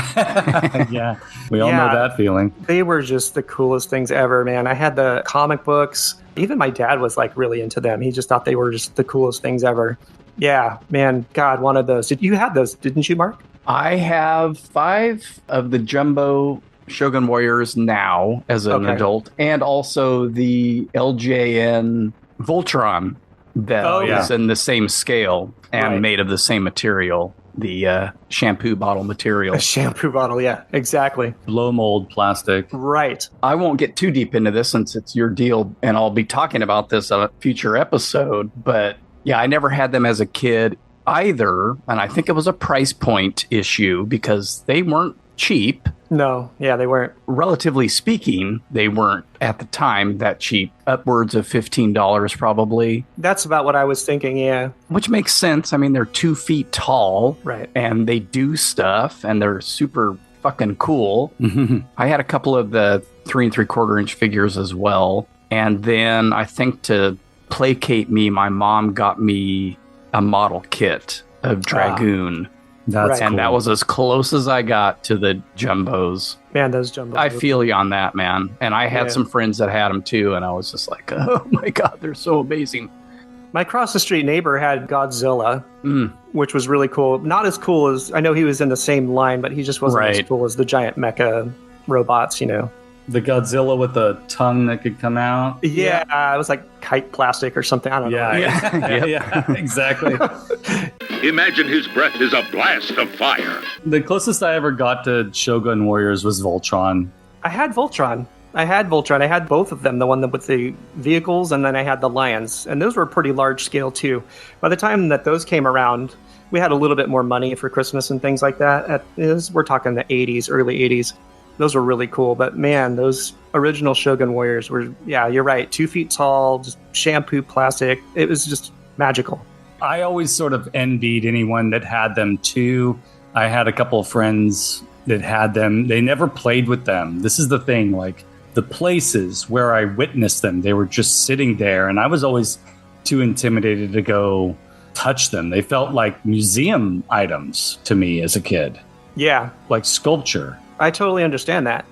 Speaker 6: Yeah, we all know that feeling.
Speaker 8: They were just the coolest things ever, man. I had the comic books. Even my dad was like really into them. He just thought they were just the coolest things ever. Yeah, man, God, one of those. You had those, didn't you, Mark?
Speaker 7: I have 5 of the jumbo Shogun Warriors now as an adult, and also the LJN Voltron that is in the same scale and made of the same material, the shampoo bottle material.
Speaker 8: A shampoo bottle, yeah, exactly.
Speaker 6: Blow mold plastic.
Speaker 8: Right.
Speaker 7: I won't get too deep into this since it's your deal, and I'll be talking about this on a future episode, but yeah, I never had them as a kid either, and I think it was a price point issue because they weren't cheap.
Speaker 8: No, yeah, they weren't.
Speaker 7: Relatively speaking, they weren't at the time that cheap, upwards of $15 probably.
Speaker 8: That's about what I was thinking, yeah.
Speaker 7: Which makes sense. I mean, they're 2 feet tall,
Speaker 8: right?
Speaker 7: And they do stuff, and they're super fucking cool. I had a couple of the 3 3/4 inch figures as well, and then I think to placate me, my mom got me a model kit of Dragoon.
Speaker 6: That's
Speaker 7: and
Speaker 6: cool.
Speaker 7: that was as close as I got to the jumbos.
Speaker 8: Man, those jumbos.
Speaker 7: I feel you on that, man. And I had some friends that had them too, and I was just like, oh my God, they're so amazing.
Speaker 8: My cross the street neighbor had Godzilla, which was really cool. Not as cool as, I know he was in the same line, but he just wasn't as cool as the giant mecha robots, you know.
Speaker 6: The Godzilla with the tongue that could come out.
Speaker 8: Yeah, it was like kite plastic or something. I don't know.
Speaker 6: Yeah, exactly.
Speaker 17: Imagine his breath is a blast of fire.
Speaker 6: The closest I ever got to Shogun Warriors was Voltron.
Speaker 8: I had Voltron. I had both of them, the one with the vehicles, and then I had the lions. And those were pretty large scale, too. By the time that those came around, we had a little bit more money for Christmas and things like that. We're talking the 80s, early 80s. Those were really cool. But, man, those original Shogun Warriors were, yeah, you're right, 2 feet tall, just shampoo plastic. It was just magical.
Speaker 6: I always sort of envied anyone that had them, too. I had a couple of friends that had them. They never played with them. This is the thing, like, the places where I witnessed them, they were just sitting there, and I was always too intimidated to go touch them. They felt like museum items to me as a kid.
Speaker 8: Yeah.
Speaker 6: Like sculpture.
Speaker 8: I totally understand that.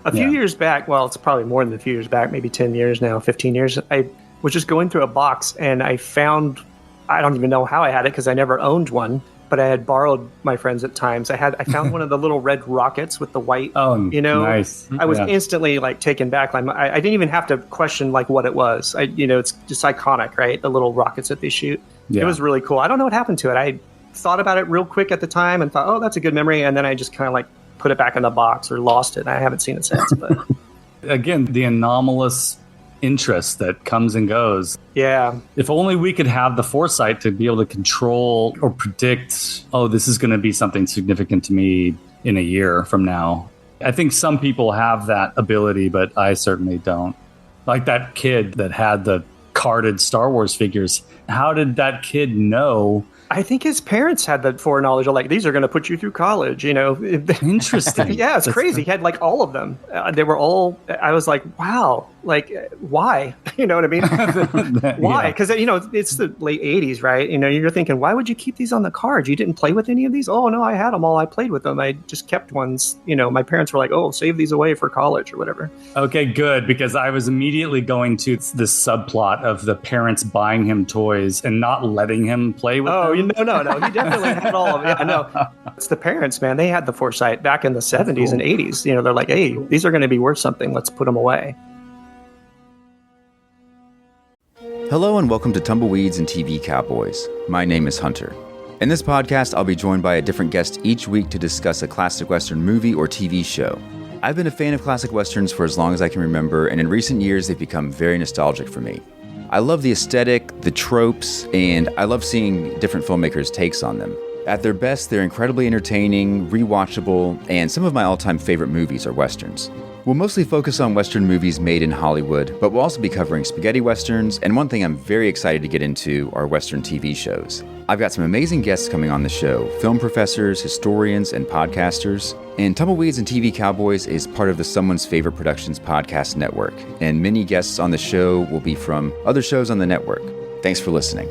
Speaker 8: A few years back, well, it's probably more than a few years back, maybe 10 years now, 15 years, I was just going through a box and I found, I don't even know how I had it because I never owned one, but I had borrowed my friends at times. I found one of the little red rockets with the white,
Speaker 6: nice.
Speaker 8: I was instantly like taken back. I didn't even have to question like what it was. It's just iconic, right? The little rockets that they shoot. Yeah. It was really cool. I don't know what happened to it. I thought about it real quick at the time and thought, oh, that's a good memory. And then I just kind of like put it back in the box or lost it. I haven't seen it since. But
Speaker 6: Again, the anomalous interest that comes and goes.
Speaker 8: Yeah.
Speaker 6: If only we could have the foresight to be able to control or predict, oh, this is going to be something significant to me in a year from now. I think some people have that ability, but I certainly don't. Like that kid that had the carded Star Wars figures. How did that kid know?
Speaker 8: I think his parents had the foreknowledge of like, these are going to put you through college, you know.
Speaker 6: Interesting.
Speaker 8: Yeah, it's crazy. He had like all of them. They were all, I was like, wow, like why? You know what I mean? Why? Because, you know, it's the late 80s, right? You know, you're thinking, why would you keep these on the cards? You didn't play with any of these? Oh, no, I had them all. I played with them. I just kept ones. You know, my parents were like, oh, save these away for college or whatever.
Speaker 6: Okay, good. Because I was immediately going to this subplot of the parents buying him toys and not letting him play with them.
Speaker 8: No. He definitely had all of it. Yeah, no. It's the parents, man. They had the foresight back in the 70s and 80s. You know, they're like, hey, these are going to be worth something. Let's put them away.
Speaker 18: Hello and welcome to Tumbleweeds and TV Cowboys. My name is Hunter. In this podcast, I'll be joined by a different guest each week to discuss a classic Western movie or TV show. I've been a fan of classic Westerns for as long as I can remember, and in recent years, they've become very nostalgic for me. I love the aesthetic, the tropes, and I love seeing different filmmakers' takes on them. At their best, they're incredibly entertaining, rewatchable, and some of my all-time favorite movies are Westerns. We'll mostly focus on Western movies made in Hollywood, but we'll also be covering spaghetti Westerns, and one thing I'm very excited to get into are Western TV shows. I've got some amazing guests coming on the show, film professors, historians, and podcasters, and Tumbleweeds and TV Cowboys is part of the Someone's Favorite Productions podcast network, and many guests on the show will be from other shows on the network. Thanks for listening.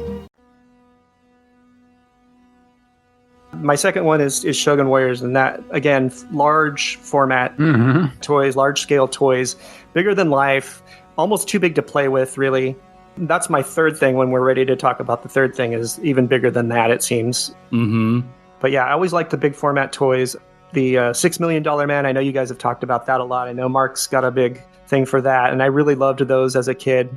Speaker 8: My second one is Shogun Warriors, and that, again, large format toys, large scale toys, bigger than life, almost too big to play with, really. That's my third thing. When we're ready to talk about the third thing, is even bigger than that, it seems. But yeah, I always like the big format toys. The $6 Million Man, I know you guys have talked about that a lot. I know Mark's got a big thing for that, and I really loved those as a kid.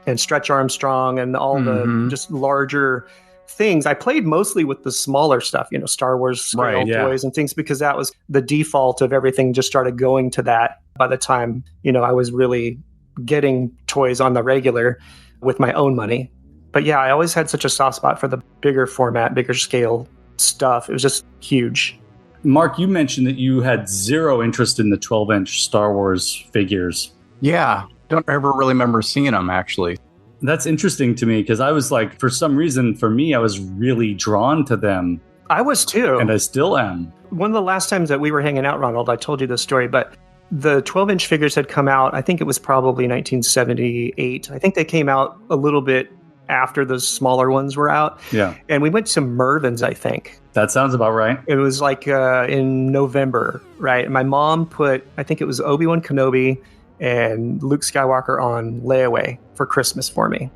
Speaker 8: And Stretch Armstrong and all the just larger things. I played mostly with the smaller stuff, you know, Star Wars scale toys and things, because that was the default of everything. Just started going to that by the time, you know, I was really getting toys on the regular with my own money. But yeah, I always had such a soft spot for the bigger format, bigger scale stuff. It was just huge.
Speaker 6: Mark, you mentioned that you had zero interest in the 12-inch Star Wars figures.
Speaker 7: Yeah, don't ever really remember seeing them, actually.
Speaker 6: That's interesting to me, because I was like, for some reason, for me, I was really drawn to them.
Speaker 8: I was too.
Speaker 6: And I still am.
Speaker 8: One of the last times that we were hanging out, Ronald, I told you this story, but the 12-inch figures had come out, I think it was probably 1978. I think they came out a little bit after the smaller ones were out.
Speaker 6: Yeah.
Speaker 8: And we went to Mervin's, I think.
Speaker 6: That sounds about right.
Speaker 8: It was like in November, right? And my mom put, I think it was Obi-Wan Kenobi and Luke Skywalker on layaway for Christmas for me.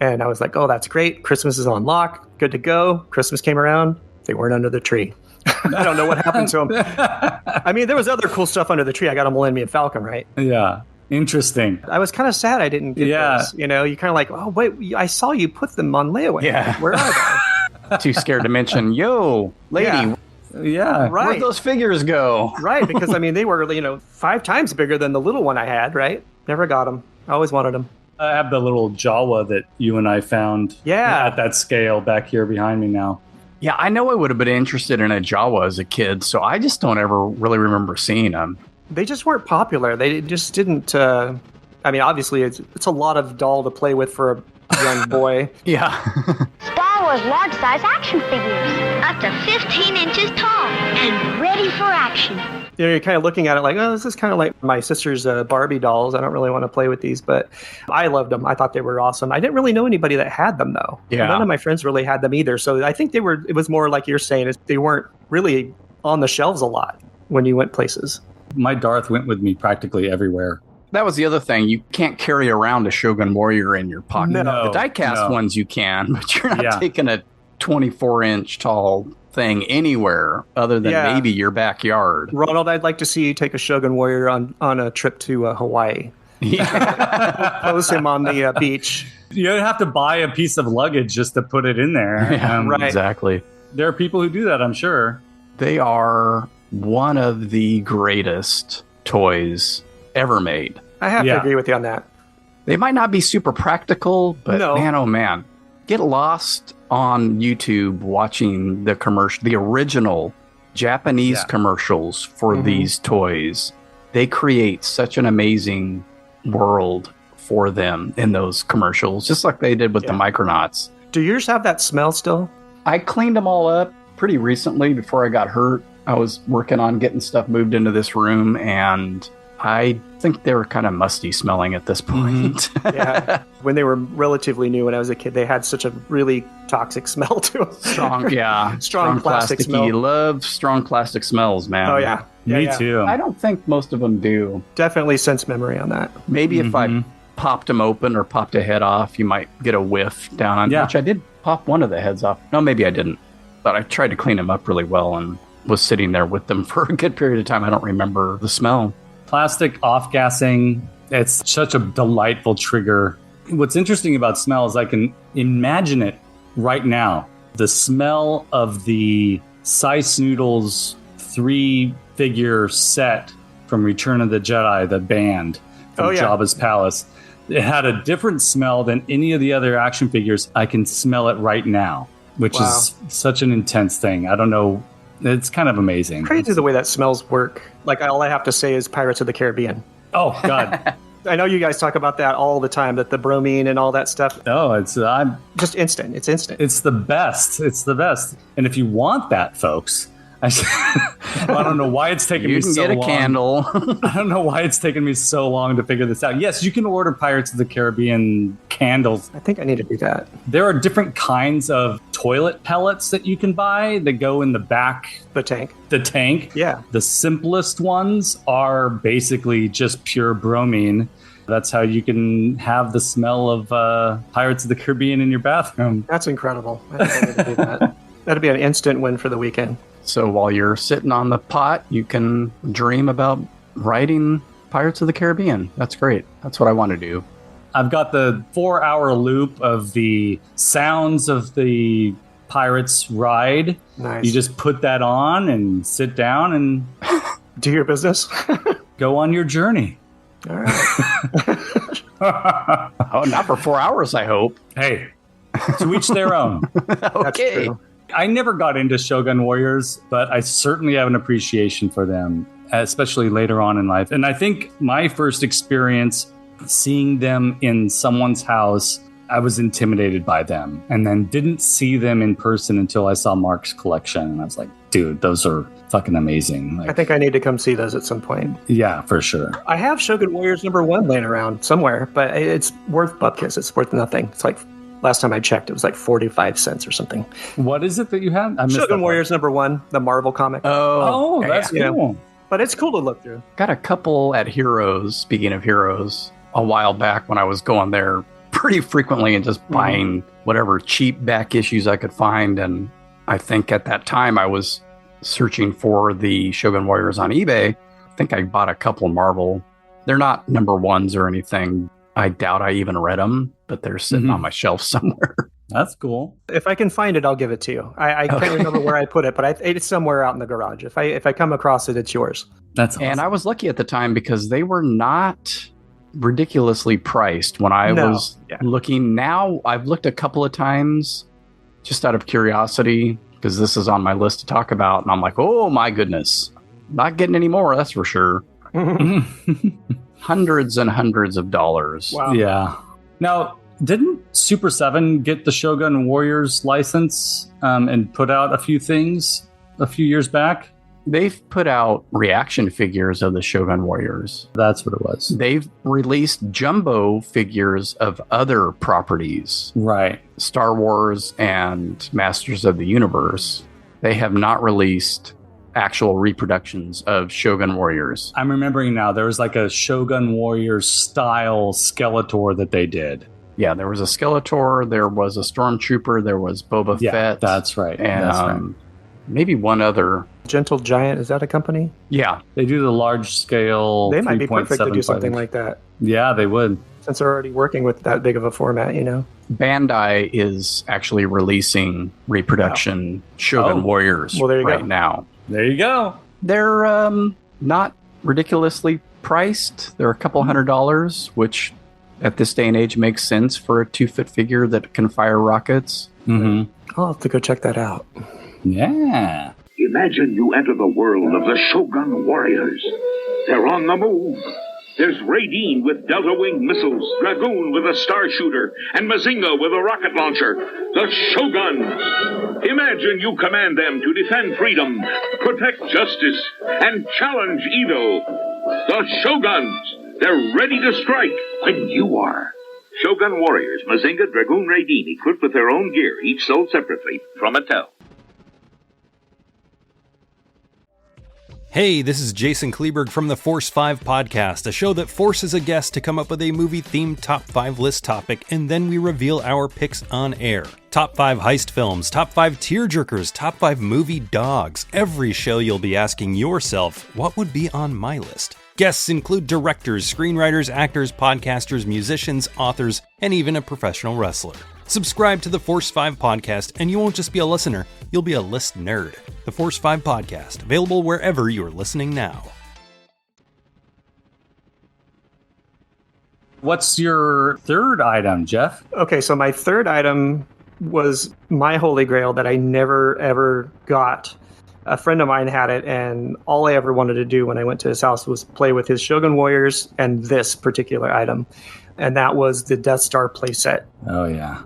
Speaker 8: And I was like, oh, that's great. Christmas is on lock. Good to go. Christmas came around. They weren't under the tree. I don't know what happened to them. I mean, there was other cool stuff under the tree. I got a Millennium Falcon, right?
Speaker 6: Yeah. Interesting.
Speaker 8: I was kind of sad I didn't get those. You know, you kind of like, oh, wait, I saw you put them on layaway.
Speaker 7: Yeah.
Speaker 8: Where are they?
Speaker 7: Too scared to mention, yo, lady.
Speaker 6: Yeah.
Speaker 8: Right.
Speaker 7: Where'd those figures go?
Speaker 8: Right, because I mean, they were, you know, 5 times bigger than the little one I had, right? Never got them. I always wanted them.
Speaker 6: I have the little Jawa that you and I found at that scale back here behind me now.
Speaker 7: Yeah, I know I would have been interested in a Jawa as a kid, so I just don't ever really remember seeing them.
Speaker 8: They just weren't popular. They just didn't. I mean, obviously, it's a lot of doll to play with for a young boy.
Speaker 7: Yeah.
Speaker 19: Star Wars large-size action figures, up to 15 inches tall and ready for action.
Speaker 8: You know, you're kind of looking at it like, oh, this is kind of like my sister's Barbie dolls. I don't really want to play with these, but I loved them. I thought they were awesome. I didn't really know anybody that had them, though.
Speaker 7: Yeah.
Speaker 8: None of my friends really had them either. So I think it was more like you're saying, they weren't really on the shelves a lot when you went places.
Speaker 6: My Darth went with me practically everywhere.
Speaker 7: That was the other thing. You can't carry around a Shogun Warrior in your pocket.
Speaker 6: No,
Speaker 7: the die-cast ones you can, but you're not taking a 24-inch tall thing anywhere other than maybe your backyard.
Speaker 8: Ronald, I'd like to see you take a Shogun Warrior on a trip to Hawaii.
Speaker 7: Yeah.
Speaker 8: Pose him on the beach.
Speaker 6: You don't have to buy a piece of luggage just to put it in there.
Speaker 7: Yeah, right. Exactly.
Speaker 6: There are people who do that, I'm sure.
Speaker 7: They are one of the greatest toys ever made.
Speaker 8: I have to agree with you on that.
Speaker 7: They might not be super practical, but man, oh man, get lost on YouTube watching the original Japanese commercials for these toys. They create such an amazing world for them in those commercials, just like they did with the Micronauts.
Speaker 8: Do yours have that smell still?
Speaker 7: I cleaned them all up pretty recently before I got hurt. I was working on getting stuff moved into this room, and I think they were kind of musty smelling at this point.
Speaker 8: Yeah. When they were relatively new, when I was a kid, they had such a really toxic smell to them. Strong plastic smell.
Speaker 7: Love strong plastic smells, man.
Speaker 8: Oh, yeah.
Speaker 6: Me too.
Speaker 7: I don't think most of them do.
Speaker 8: Definitely sense memory on that.
Speaker 7: Maybe if I popped them open or popped a head off, you might get a whiff down on which I did pop one of the heads off. No, maybe I didn't. But I tried to clean them up really well and was sitting there with them for a good period of time. I don't remember the smell.
Speaker 6: Plastic off-gassing, it's such a delightful trigger. What's interesting about smell is I can imagine it right now. The smell of the Sice Noodles 3-figure set from Return of the Jedi, the band from Jabba's Palace. It had a different smell than any of the other action figures. I can smell it right now, which is such an intense thing. I don't know. It's kind of amazing.
Speaker 8: Crazy the way that smells work. Like, all I have to say is Pirates of the Caribbean.
Speaker 6: Oh, God.
Speaker 8: I know you guys talk about that all the time, that the bromine and all that stuff.
Speaker 6: Oh, it's
Speaker 8: just instant. It's instant.
Speaker 6: It's the best. It's the best. And if you want that, folks, I don't know why it's taken me so long.
Speaker 7: You can get a candle.
Speaker 6: I don't know why it's taken me so long to figure this out. Yes, you can order Pirates of the Caribbean candles.
Speaker 8: I think I need to do that.
Speaker 6: There are different kinds of toilet pellets that you can buy that go in the back.
Speaker 8: The tank.
Speaker 6: The tank.
Speaker 8: Yeah.
Speaker 6: The simplest ones are basically just pure bromine. That's how you can have the smell of Pirates of the Caribbean in your bathroom.
Speaker 8: That's incredible. I think I need to do that. That'd be an instant win for the weekend.
Speaker 7: So while you're sitting on the pot, you can dream about writing Pirates of the Caribbean. That's great. That's what I want to do.
Speaker 6: I've got the 4-hour loop of the sounds of the Pirates ride.
Speaker 8: Nice.
Speaker 6: You just put that on and sit down and
Speaker 8: do your business.
Speaker 6: Go on your journey.
Speaker 8: All right.
Speaker 7: Oh, not for 4 hours, I hope.
Speaker 6: Hey, to each their own.
Speaker 7: Okay.
Speaker 6: I never got into Shogun Warriors, but I certainly have an appreciation for them, especially later on in life. And I think my first experience seeing them in someone's house, I was intimidated by them and then didn't see them in person until I saw Mark's collection. And I was like, dude, those are fucking amazing. Like,
Speaker 8: I think I need to come see those at some point.
Speaker 6: Yeah, for sure.
Speaker 8: I have Shogun Warriors #1 laying around somewhere, but it's worth bupkis. It's worth nothing. It's like, last time I checked, it was like 45 cents or something.
Speaker 6: What is it that you have?
Speaker 8: Shogun Warriors #1, the Marvel comic.
Speaker 6: Oh, that's cool.
Speaker 8: But it's cool to look through.
Speaker 7: Got a couple at Heroes, speaking of Heroes, a while back when I was going there pretty frequently and just buying whatever cheap back issues I could find. And I think at that time I was searching for the Shogun Warriors on eBay. I think I bought a couple Marvel. They're not #1s or anything. I doubt I even read them, but they're sitting on my shelf somewhere.
Speaker 6: That's cool.
Speaker 8: If I can find it, I'll give it to you. I can't remember where I put it, but it's somewhere out in the garage. If I come across it, it's yours.
Speaker 6: That's awesome.
Speaker 7: And I was lucky at the time because they were not ridiculously priced when I was looking. Now I've looked a couple of times just out of curiosity because this is on my list to talk about. And I'm like, oh my goodness, not getting any more. That's for sure. Hundreds and hundreds of dollars.
Speaker 8: Wow.
Speaker 6: Yeah. Now, didn't Super 7 get the Shogun Warriors license and put out a few things a few years back?
Speaker 7: They've put out reaction figures of the Shogun Warriors.
Speaker 6: That's what it was.
Speaker 7: They've released jumbo figures of other properties.
Speaker 6: Right.
Speaker 7: Star Wars and Masters of the Universe. They have not released actual reproductions of Shogun Warriors.
Speaker 6: I'm remembering now, there was like a Shogun Warriors style Skeletor that they did.
Speaker 7: Yeah, there was a Skeletor, there was a Stormtrooper, there was Boba Fett.
Speaker 6: That's right.
Speaker 7: And
Speaker 6: that's right.
Speaker 7: Maybe one other.
Speaker 8: Gentle Giant, is that a company?
Speaker 7: Yeah.
Speaker 6: They do the large scale.
Speaker 8: They might be perfect to do something like that.
Speaker 6: Yeah, they would.
Speaker 8: Since they're already working with that big of a format, you know?
Speaker 7: Bandai is actually releasing reproduction Shogun Warriors
Speaker 8: right
Speaker 7: now.
Speaker 6: There you go.
Speaker 7: They're not ridiculously priced. They're a couple $100, which at this day and age makes sense for a 2-foot figure that can fire rockets.
Speaker 6: Mm-hmm.
Speaker 8: I'll have to go check that out.
Speaker 6: Yeah.
Speaker 17: Imagine you enter the world of the Shogun warriors. They're on the move. There's Raideen with Delta Wing missiles, Dragoon with a star shooter, and Mazinga with a rocket launcher. The Shoguns. Imagine you command them to defend freedom, protect justice, and challenge evil. The Shoguns. They're ready to strike when you are. Shogun warriors, Mazinga, Dragoon, Raideen, equipped with their own gear, each sold separately from Mattel.
Speaker 20: Hey, this is Jason Kleberg from the Force 5 podcast, a show that forces a guest to come up with a movie-themed top 5 list topic, and then we reveal our picks on air. Top 5 heist films, top 5 tearjerkers, top 5 movie dogs. Every show you'll be asking yourself, what would be on my list? Guests include directors, screenwriters, actors, podcasters, musicians, authors, and even a professional wrestler. Subscribe to the Force 5 podcast, and you won't just be a listener, you'll be a list nerd. The Force 5 podcast, available wherever you're listening now.
Speaker 6: What's your third item, Jeff?
Speaker 8: Okay, so my third item was my holy grail that I never, ever got. A friend of mine had it, and all I ever wanted to do when I went to his house was play with his Shogun Warriors and this particular item. And that was the Death Star playset.
Speaker 6: Oh, yeah.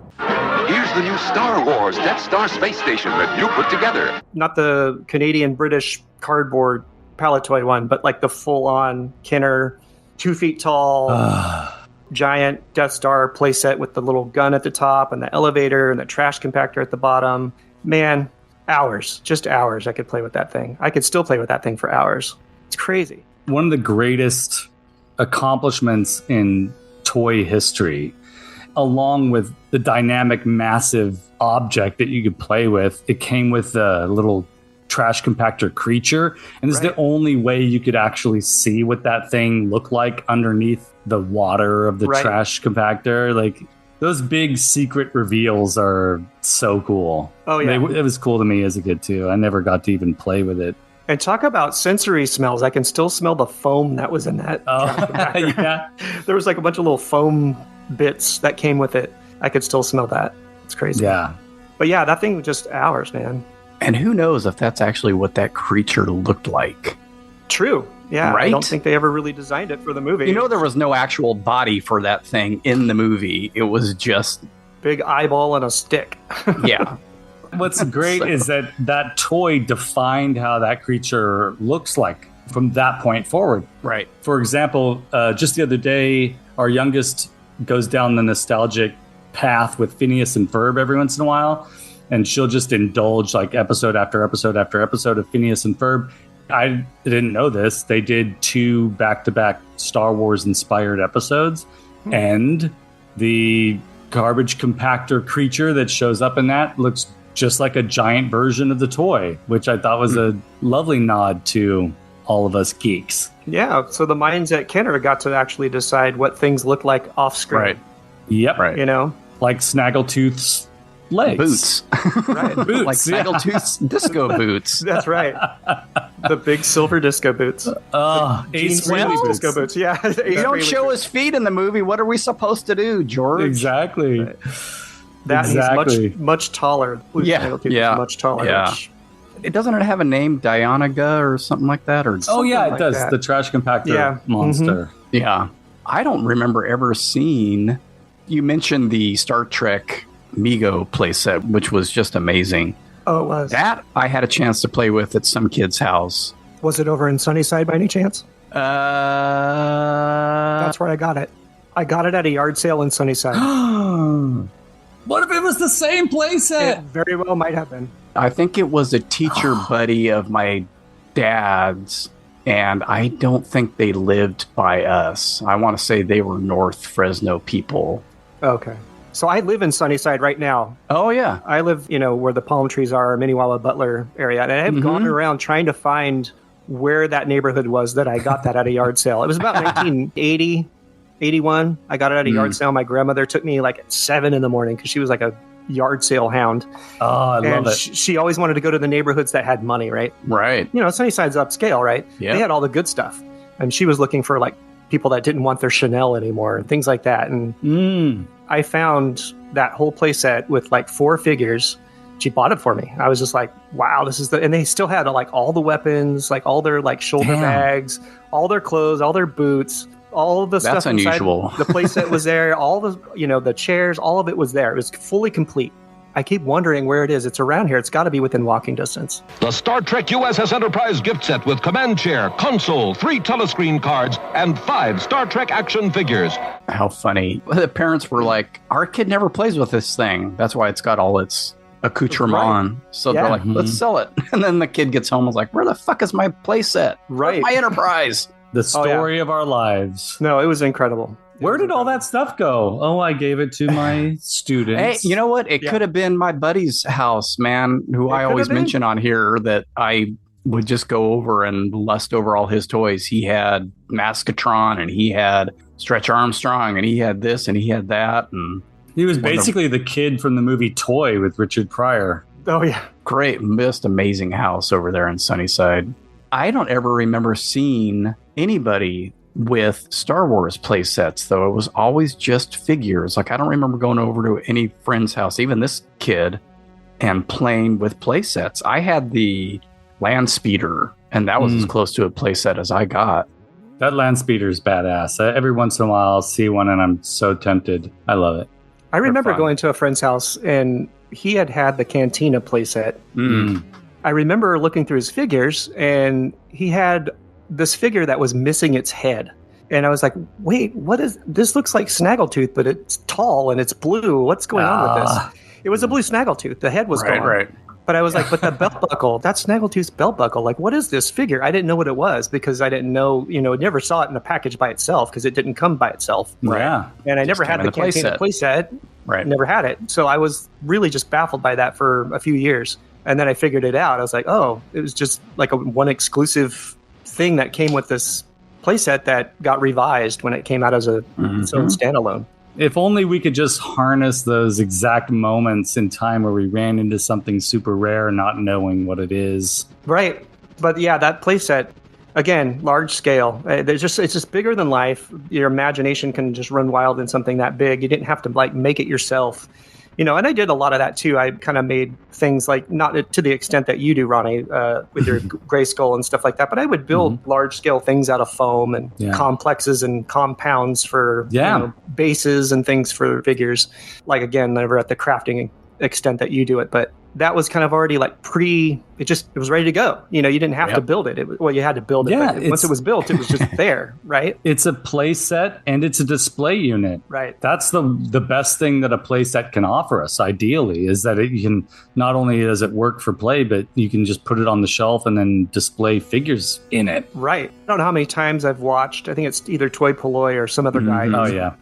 Speaker 21: Here's the new Star Wars Death Star space station that you put together.
Speaker 8: Not the Canadian-British cardboard Palitoy one, but like the full-on Kenner, 2 feet tall, giant Death Star playset with the little gun at the top and the elevator and the trash compactor at the bottom. Man, hours, just hours I could play with that thing. I could still play with that thing for hours. It's crazy.
Speaker 6: One of the greatest accomplishments in toy history, along with the dynamic, massive object that you could play with. It came with a little trash compactor creature, and it's the only way you could actually see what that thing looked like underneath the water of the trash compactor. Like, those big secret reveals are so cool.
Speaker 8: Oh, yeah.
Speaker 6: It was cool to me as a kid, too. I never got to even play with it.
Speaker 8: And talk about sensory smells. I can still smell the foam that was in that.
Speaker 6: Yeah.
Speaker 8: There was like a bunch of little foam bits that came with it. I could still smell that. It's crazy.
Speaker 6: Yeah.
Speaker 8: But yeah, that thing was just hours, man.
Speaker 7: And who knows if that's actually what that creature looked like.
Speaker 8: True. Yeah.
Speaker 7: Right?
Speaker 8: I don't think they ever really designed it for the movie.
Speaker 7: You know, there was no actual body for that thing in the movie. It was just
Speaker 8: big eyeball and a stick.
Speaker 7: Yeah.
Speaker 6: What's great is that toy defined how that creature looks like from that point forward.
Speaker 7: Right.
Speaker 6: For example, just the other day, our youngest goes down the nostalgic path with Phineas and Ferb every once in a while, and she'll just indulge like episode after episode after episode of Phineas and Ferb. I didn't know this. They did 2 back-to-back Star Wars inspired episodes, and the garbage compactor creature that shows up in that looks just like a giant version of the toy, which I thought was a lovely nod to all of us geeks.
Speaker 8: Yeah, so the minds at Kenner got to actually decide what things look like off screen.
Speaker 6: Right. Yep.
Speaker 7: Right.
Speaker 8: You know?
Speaker 6: Like Snaggletooth's legs.
Speaker 7: Boots.
Speaker 8: Right.
Speaker 6: Boots.
Speaker 7: Like Snaggletooth's disco boots.
Speaker 8: That's right. The big silver disco boots.
Speaker 6: Ace
Speaker 8: Frehley's
Speaker 6: boots.
Speaker 8: disco boots. Yeah.
Speaker 7: You don't show his feet in the movie. What are we supposed to do, George?
Speaker 6: Exactly.
Speaker 8: Right. That he's much taller. Luke Snaggletooth is much taller.
Speaker 7: Yeah. It doesn't it have a name, Dianaga or something like that? Or
Speaker 6: oh yeah, it
Speaker 8: like
Speaker 6: does.
Speaker 8: that.
Speaker 6: The trash compactor monster.
Speaker 7: Mm-hmm. Yeah. I don't remember ever seeing. You mentioned the Star Trek Mego playset, which was just amazing.
Speaker 8: Oh, it was.
Speaker 7: That I had a chance to play with at some kid's house.
Speaker 8: Was it over in Sunnyside by any chance? That's where I got it. I got it at a yard sale in Sunnyside.
Speaker 6: What if it was the same playset?
Speaker 8: It very well might have been.
Speaker 7: I think it was a teacher buddy of my dad's, and I don't think they lived by us. I want to say they were North Fresno people.
Speaker 8: Okay. So I live in Sunnyside right now.
Speaker 7: Oh, yeah.
Speaker 8: I live, where the palm trees are, Minnewawa Butler area. And I've gone around trying to find where that neighborhood was that I got that at a yard sale. It was about 1980, 81. I got it at a yard sale. My grandmother took me like at 7 a.m. because she was like a yard sale hound.
Speaker 6: Oh, I love it.
Speaker 8: She always wanted to go to the neighborhoods that had money, right?
Speaker 7: Right.
Speaker 8: You know, Sunnyside's upscale, right?
Speaker 7: Yeah.
Speaker 8: They had all the good stuff. And she was looking for like people that didn't want their Chanel anymore and things like that. And I found that whole playset with like 4 figures. She bought it for me. I was just like, wow, this is and they still had like all the weapons, like all their like shoulder bags, all their clothes, all their boots, all of the stuff.
Speaker 7: That's unusual.
Speaker 8: Inside. The playset was there. All the, the chairs, all of it was there. It was fully complete. I keep wondering where it is. It's around here. It's got to be within walking distance.
Speaker 13: The Star Trek USS Enterprise gift set with command chair, console, 3 telescreen cards, and 5 Star Trek action figures.
Speaker 7: How funny. The parents were like, our kid never plays with this thing. That's why it's got all its accoutrement on. So they're like, let's sell it. And then the kid gets home and was like, where the fuck is my playset?
Speaker 8: Right.
Speaker 7: My Enterprise.
Speaker 6: The story of our lives.
Speaker 8: No, it was incredible.
Speaker 6: Where did all that stuff go? Oh, I gave it to my students.
Speaker 7: Hey, you know what? It could have been my buddy's house, man, who I always mention on here that I would just go over and lust over all his toys. He had Maskatron and he had Stretch Armstrong and he had this and he had that. And
Speaker 6: he was basically the kid from the movie Toy with Richard Pryor.
Speaker 8: Oh, yeah.
Speaker 7: Great, most amazing house over there in Sunnyside. I don't ever remember seeing anybody with Star Wars play sets, though. It was always just figures. Like, I don't remember going over to any friend's house, even this kid, and playing with play sets. I had the Land Speeder, and that was as close to a play set as I got.
Speaker 6: That Land Speeder is badass. Every once in a while, I'll see one, and I'm so tempted. I love it.
Speaker 8: I remember going to a friend's house, and he had the Cantina playset. I remember looking through his figures, and he had this figure that was missing its head. And I was like, wait, what is this? Looks like Snaggletooth, but it's tall and it's blue. What's going on with this? It was a blue Snaggletooth. The head was gone. Right. But I was like, but the belt buckle, that's Snaggletooth's belt buckle. Like, what is this figure? I didn't know what it was because I didn't know, never saw it in a package by itself because it didn't come by itself.
Speaker 6: Yeah.
Speaker 8: And I never had the Cantina playset.
Speaker 7: Right.
Speaker 8: Never had it. So I was really just baffled by that for a few years. And then I figured it out. I was like, oh, it was just like one exclusive thing that came with this playset that got revised when it came out as its own standalone.
Speaker 6: If only we could just harness those exact moments in time where we ran into something super rare, not knowing what it is.
Speaker 8: Right. But yeah, that playset, again, large scale. It's just bigger than life. Your imagination can just run wild in something that big. You didn't have to like make it yourself. And I did a lot of that too. I kind of made things like not to the extent that you do, Ronnie, with your Grayskull and stuff like that. But I would build large scale things out of foam and complexes and compounds for bases and things for figures. Like, again, never at the crafting extent that you do it, but that was kind of already like it was ready to go. You didn't have to build it. You had to build it.
Speaker 6: Yeah,
Speaker 8: but once it was built, it was just there, right?
Speaker 6: It's a play set and it's a display unit.
Speaker 8: Right.
Speaker 6: That's the best thing that a play set can offer us, ideally, is that you can, not only does it work for play, but you can just put it on the shelf and then display figures in it.
Speaker 8: Right. I don't know how many times I've watched, I think it's either Toy Polloi or some other guy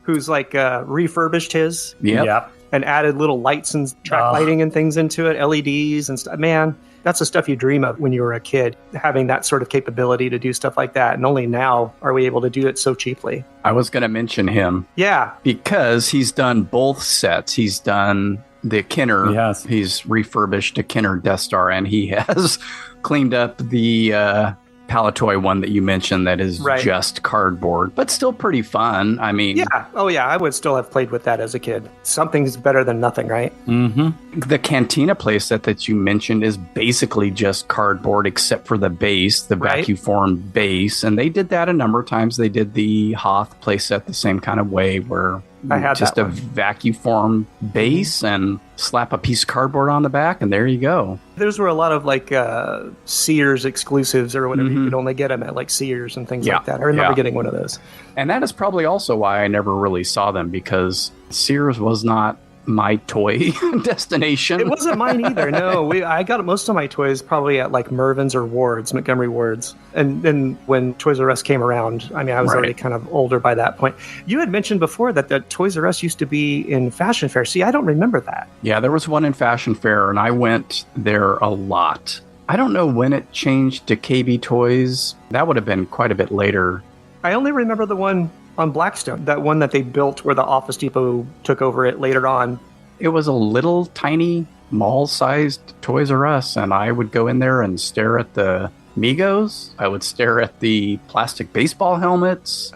Speaker 8: who's like refurbished his.
Speaker 6: Yep.
Speaker 8: And added little lights and track lighting and things into it, LEDs and stuff. Man, that's the stuff you dream of when you were a kid, having that sort of capability to do stuff like that. And only now are we able to do it so cheaply.
Speaker 7: I was going to mention him.
Speaker 8: Yeah.
Speaker 7: Because he's done both sets. He's done the Kenner.
Speaker 6: Yes.
Speaker 7: He's refurbished a Kenner Death Star, and he has cleaned up the Palitoy one that you mentioned that is just cardboard, but still pretty fun. I mean...
Speaker 8: Yeah. Oh, yeah. I would still have played with that as a kid. Something's better than nothing, right?
Speaker 6: Mm-hmm.
Speaker 7: The Cantina playset that you mentioned is basically just cardboard except for the base, the vacuform base. And they did that a number of times. They did the Hoth playset the same kind of way where
Speaker 8: I had
Speaker 7: just a vacuform base and slap a piece of cardboard on the back, and there you go.
Speaker 8: Those were a lot of like Sears exclusives or whatever. You could only get them at like Sears and things like that. I remember getting one of those.
Speaker 7: And that is probably also why I never really saw them, because Sears was not my toy destination.
Speaker 8: It wasn't mine either. No, I got most of my toys probably at like Mervyn's or Ward's, Montgomery Ward's. And then when Toys R Us came around, I mean, I was already kind of older by that point. You had mentioned before that the Toys R Us used to be in Fashion Fair. See, I don't remember that.
Speaker 7: Yeah, there was one in Fashion Fair, and I went there a lot. I don't know when it changed to KB Toys. That would have been quite a bit later.
Speaker 8: I only remember the one on Blackstone, that one that they built where the Office Depot took over it later on.
Speaker 7: It was a little tiny mall-sized Toys R Us, and I would go in there and stare at the Migos. I would stare at the plastic baseball helmets.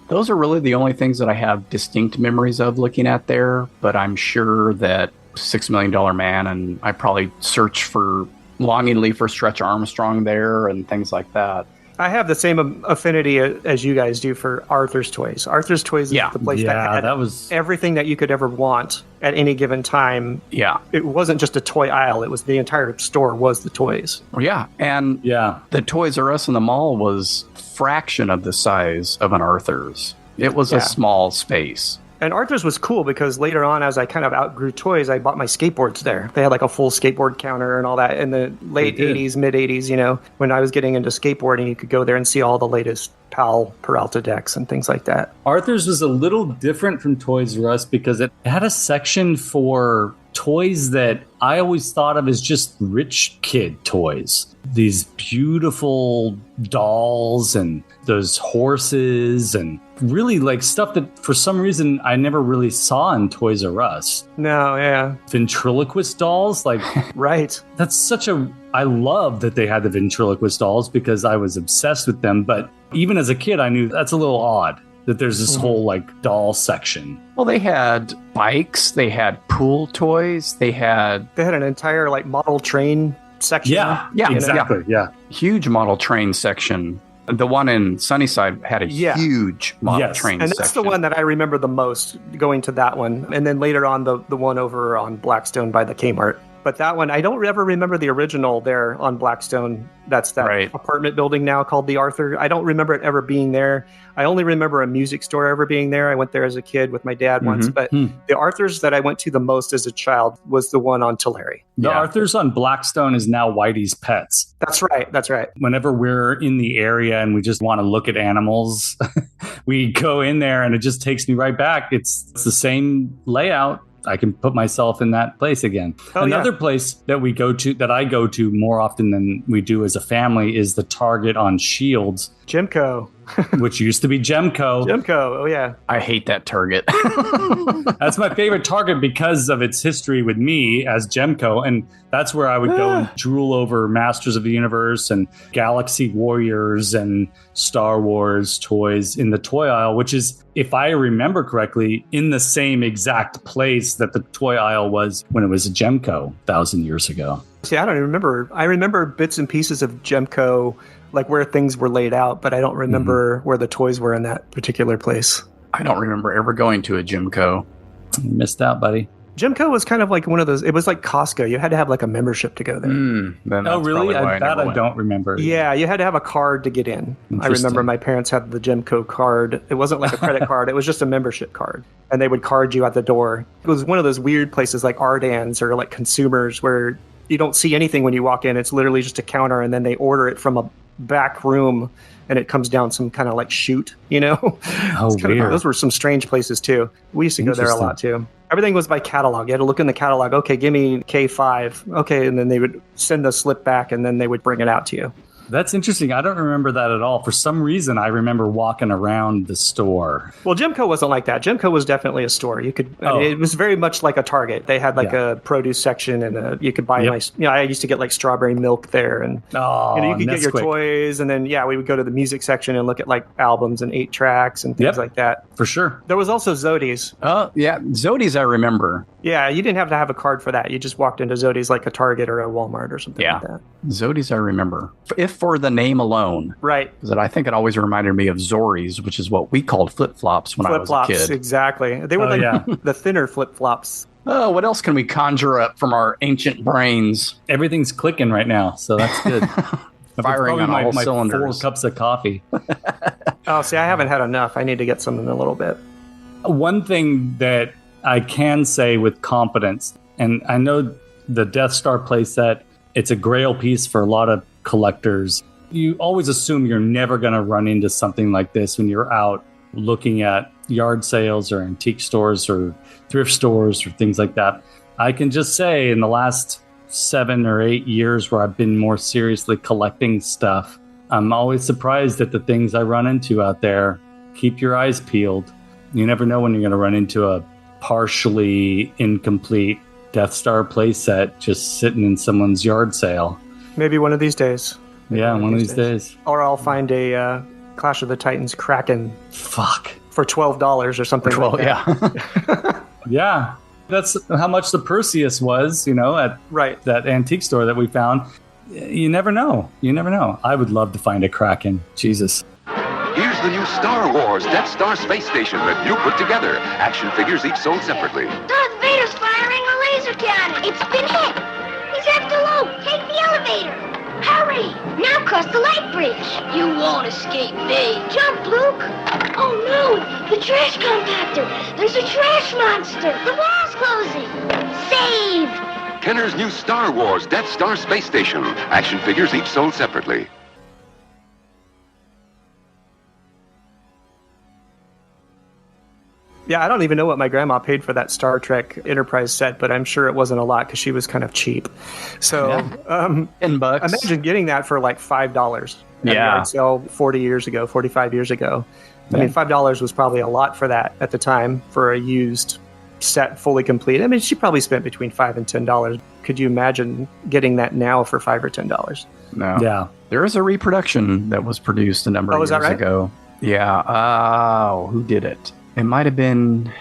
Speaker 7: Those are really the only things that I have distinct memories of looking at there, but I'm sure that $6 Million Man, and I probably search for longingly for Stretch Armstrong there and things like that.
Speaker 8: I have the same affinity as you guys do for Arthur's Toys. Arthur's Toys is the place that had everything that you could ever want at any given time.
Speaker 7: Yeah.
Speaker 8: It wasn't just a toy aisle. It was the entire store was the toys.
Speaker 7: Yeah. And the Toys R Us in the mall was fraction of the size of an Arthur's. It was a small space.
Speaker 8: And Arthur's was cool because later on, as I kind of outgrew toys, I bought my skateboards there. They had like a full skateboard counter and all that in the late 80s, mid 80s, you know, when I was getting into skateboarding, you could go there and see all the latest PAL Peralta decks and things like that.
Speaker 6: Arthur's was a little different from Toys R Us because it had a section for toys that I always thought of as just rich kid toys. These beautiful dolls and those horses and really like stuff that for some reason I never really saw in Toys R Us.
Speaker 8: No, yeah.
Speaker 6: Ventriloquist dolls, like
Speaker 8: right.
Speaker 6: That's such a I love that they had the ventriloquist dolls because I was obsessed with them, but even as a kid I knew that's a little odd that there's this whole like doll section.
Speaker 7: Well, they had bikes, they had pool toys, they had
Speaker 8: an entire like model train section.
Speaker 7: Yeah,
Speaker 6: exactly. Yeah.
Speaker 7: Huge model train section. The one in Sunnyside had a huge model train
Speaker 8: and that's
Speaker 7: section.
Speaker 8: the one that I remember the most, going to that one. And then later on, the one over on Blackstone by the Kmart. But that one, I don't ever remember the original there on Blackstone. That's that apartment building now called the Arthur. I don't remember it ever being there. I only remember a music store ever being there. I went there as a kid with my dad once. But the Arthur's that I went to the most as a child was the one on Tulare.
Speaker 6: The Arthur's on Blackstone is now Whitey's Pets.
Speaker 8: That's right. That's right.
Speaker 6: Whenever we're in the area and we just want to look at animals, we go in there and it just takes me right back. It's the same layout. I can put myself in that place again. Another place that we go to, that I go to more often than we do as a family, is the Target on Shields.
Speaker 8: Gemco.
Speaker 6: Which used to be Gemco.
Speaker 8: Gemco, oh yeah.
Speaker 7: I hate that Target.
Speaker 6: That's my favorite Target because of its history with me as Gemco. And that's where I would go and drool over Masters of the Universe and Galaxy Warriors and Star Wars toys in the toy aisle, which is, if I remember correctly, in the same exact place that the toy aisle was when it was a Gemco 1,000 years ago.
Speaker 8: See, I don't even remember. I remember bits and pieces of Gemco, like where things were laid out, but I don't remember where the toys were in that particular place.
Speaker 7: I don't remember ever going to a Gemco.
Speaker 6: You missed out, buddy.
Speaker 8: Gemco was kind of like one of those, it was like Costco. You had to have like a membership to go there.
Speaker 6: Oh, really? I don't remember.
Speaker 8: Yeah, you had to have a card to get in. I remember my parents had the Gemco card. It wasn't like a credit card. It was just a membership card. And they would card you at the door. It was one of those weird places like Ardans or like Consumers where you don't see anything when you walk in. It's literally just a counter, and then they order it from a back room, and it comes down some kind of like chute, you know?
Speaker 6: Oh, weird.
Speaker 8: Those were some strange places too. We used to go there a lot too. Everything was by catalog. You had to look in the catalog. Okay, give me K5. Okay, and then they would send the slip back, and then they would bring it out to you.
Speaker 6: That's interesting. I don't remember that at all. For some reason, I remember walking around the store.
Speaker 8: Well, Gemco wasn't like that. Gemco was definitely a store. You could. I mean, it was very much like a Target. They had like a produce section, and you could buy nice. You know, I used to get like strawberry milk there, and you could get your toys, and then we would go to the music section and look at like albums and 8-tracks and things like that.
Speaker 6: For sure.
Speaker 8: There was also Zodi's.
Speaker 7: Oh yeah, Zodi's I remember.
Speaker 8: Yeah, you didn't have to have a card for that. You just walked into Zodi's like a Target or a Walmart or something like that.
Speaker 7: Zodi's I remember. If for the name alone.
Speaker 8: Right.
Speaker 7: Because I think it always reminded me of Zoris, which is what we called flip-flops when I was a kid.
Speaker 8: Flip-flops, exactly. They were the thinner flip-flops.
Speaker 7: Oh, what else can we conjure up from our ancient brains?
Speaker 6: Everything's clicking right now, so that's good.
Speaker 7: Firing on all cylinders.
Speaker 6: 4 cups of coffee.
Speaker 8: Oh, see, I haven't had enough. I need to get some in a little bit.
Speaker 6: One thing that I can say with confidence, and I know the Death Star playset, it's a grail piece for a lot of collectors. You always assume you're never going to run into something like this when you're out looking at yard sales or antique stores or thrift stores or things like that. I can just say in the last 7 or 8 years where I've been more seriously collecting stuff, I'm always surprised at the things I run into out there. Keep your eyes peeled. You never know when you're going to run into a partially incomplete Death Star playset just sitting in someone's yard sale.
Speaker 8: Maybe one of these days.
Speaker 6: Yeah, one of these days.
Speaker 8: Or I'll find a Clash of the Titans Kraken.
Speaker 6: Fuck.
Speaker 8: For $12 or something like that.
Speaker 7: Yeah.
Speaker 6: Yeah. That's how much the Perseus was, at that antique store that we found. You never know. You never know. I would love to find a Kraken. Jesus.
Speaker 21: Here's the new Star Wars Death Star space station that you put together. Action figures each sold separately.
Speaker 19: Darth Vader's firing a laser cannon. It's been hit. He's left alone. Take the elevator. Hurry! Now cross the light bridge. You won't escape me. Jump, Luke. Oh no! The trash compactor. There's a trash monster. The wall's closing. Save!
Speaker 21: Kenner's new Star Wars Death Star space station. Action figures each sold separately.
Speaker 8: Yeah, I don't even know what my grandma paid for that Star Trek Enterprise set, but I'm sure it wasn't a lot because she was kind of cheap. So,
Speaker 7: $10.
Speaker 8: Imagine getting that for like $5.
Speaker 7: Yeah.
Speaker 8: I'd sell 45 years ago. I mean, $5 was probably a lot for that at the time for a used set fully complete. I mean, she probably spent between $5 and $10. Could you imagine getting that now for $5 or $10?
Speaker 7: No.
Speaker 6: Yeah.
Speaker 7: There is a reproduction that was produced a number of years ago. Yeah. Who did it? It might have been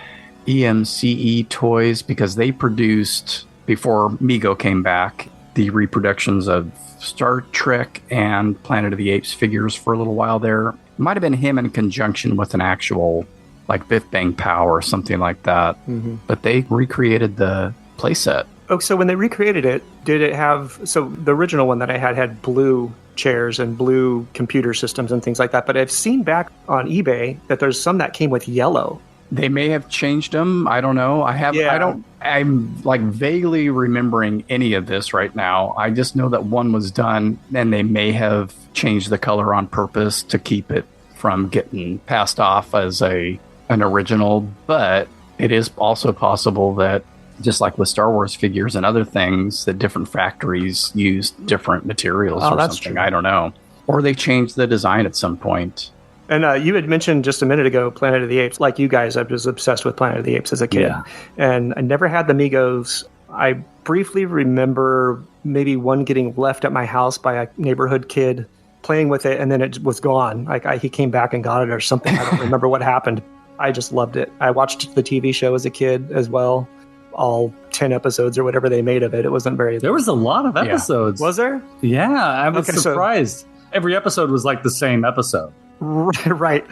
Speaker 7: EMCE Toys because they produced, before Mego came back, the reproductions of Star Trek and Planet of the Apes figures for a little while there. It might have been him in conjunction with an actual, like Biff Bang Pow or something like that.
Speaker 8: Mm-hmm.
Speaker 7: But they recreated the playset.
Speaker 8: Oh, so when they recreated it, did it have... So the original one that I had blue chairs and blue computer systems and things like that. But I've seen back on eBay that there's some that came with yellow.
Speaker 7: They may have changed them. I don't know. I'm like vaguely remembering any of this right now. I just know that one was done and they may have changed the color on purpose to keep it from getting passed off as an original. But it is also possible that, just like with Star Wars figures and other things, that different factories use different materials or something. True. I don't know. Or they changed the design at some point.
Speaker 8: And you had mentioned just a minute ago Planet of the Apes. Like you guys, I was obsessed with Planet of the Apes as a kid.
Speaker 6: Yeah.
Speaker 8: And I never had the Megos. I briefly remember maybe one getting left at my house by a neighborhood kid playing with it, and then it was gone. Like he came back and got it or something. I don't remember what happened. I just loved it. I watched the TV show as a kid as well. All 10 episodes or whatever they made of it. It wasn't very...
Speaker 6: There was a lot of episodes.
Speaker 8: Was there?
Speaker 6: Yeah, I was surprised. Every episode was like the same episode.
Speaker 8: Right.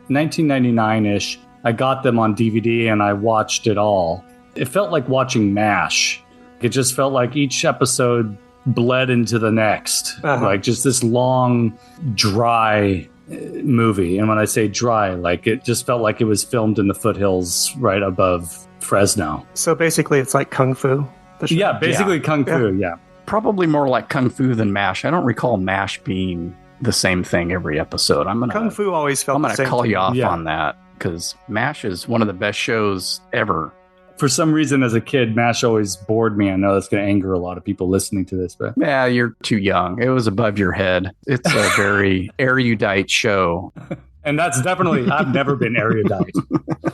Speaker 6: 1999-ish. I got them on DVD and I watched it all. It felt like watching MASH. It just felt like each episode bled into the next. Like just this long, dry movie. And when I say dry, like it just felt like it was filmed in the foothills right above Fresno.
Speaker 8: So basically it's like Kung Fu?
Speaker 6: Yeah, basically Kung Fu, yeah.
Speaker 7: Probably more like Kung Fu than MASH. I don't recall MASH being the same thing every episode.
Speaker 8: Kung Fu always felt the same.
Speaker 7: I'm going to call you off on that because MASH is one of the best shows ever.
Speaker 6: For some reason, as a kid, MASH always bored me. I know that's going to anger a lot of people listening to this, but...
Speaker 7: Yeah, you're too young. It was above your head. It's a very erudite show.
Speaker 6: And that's definitely... I've never been erudite.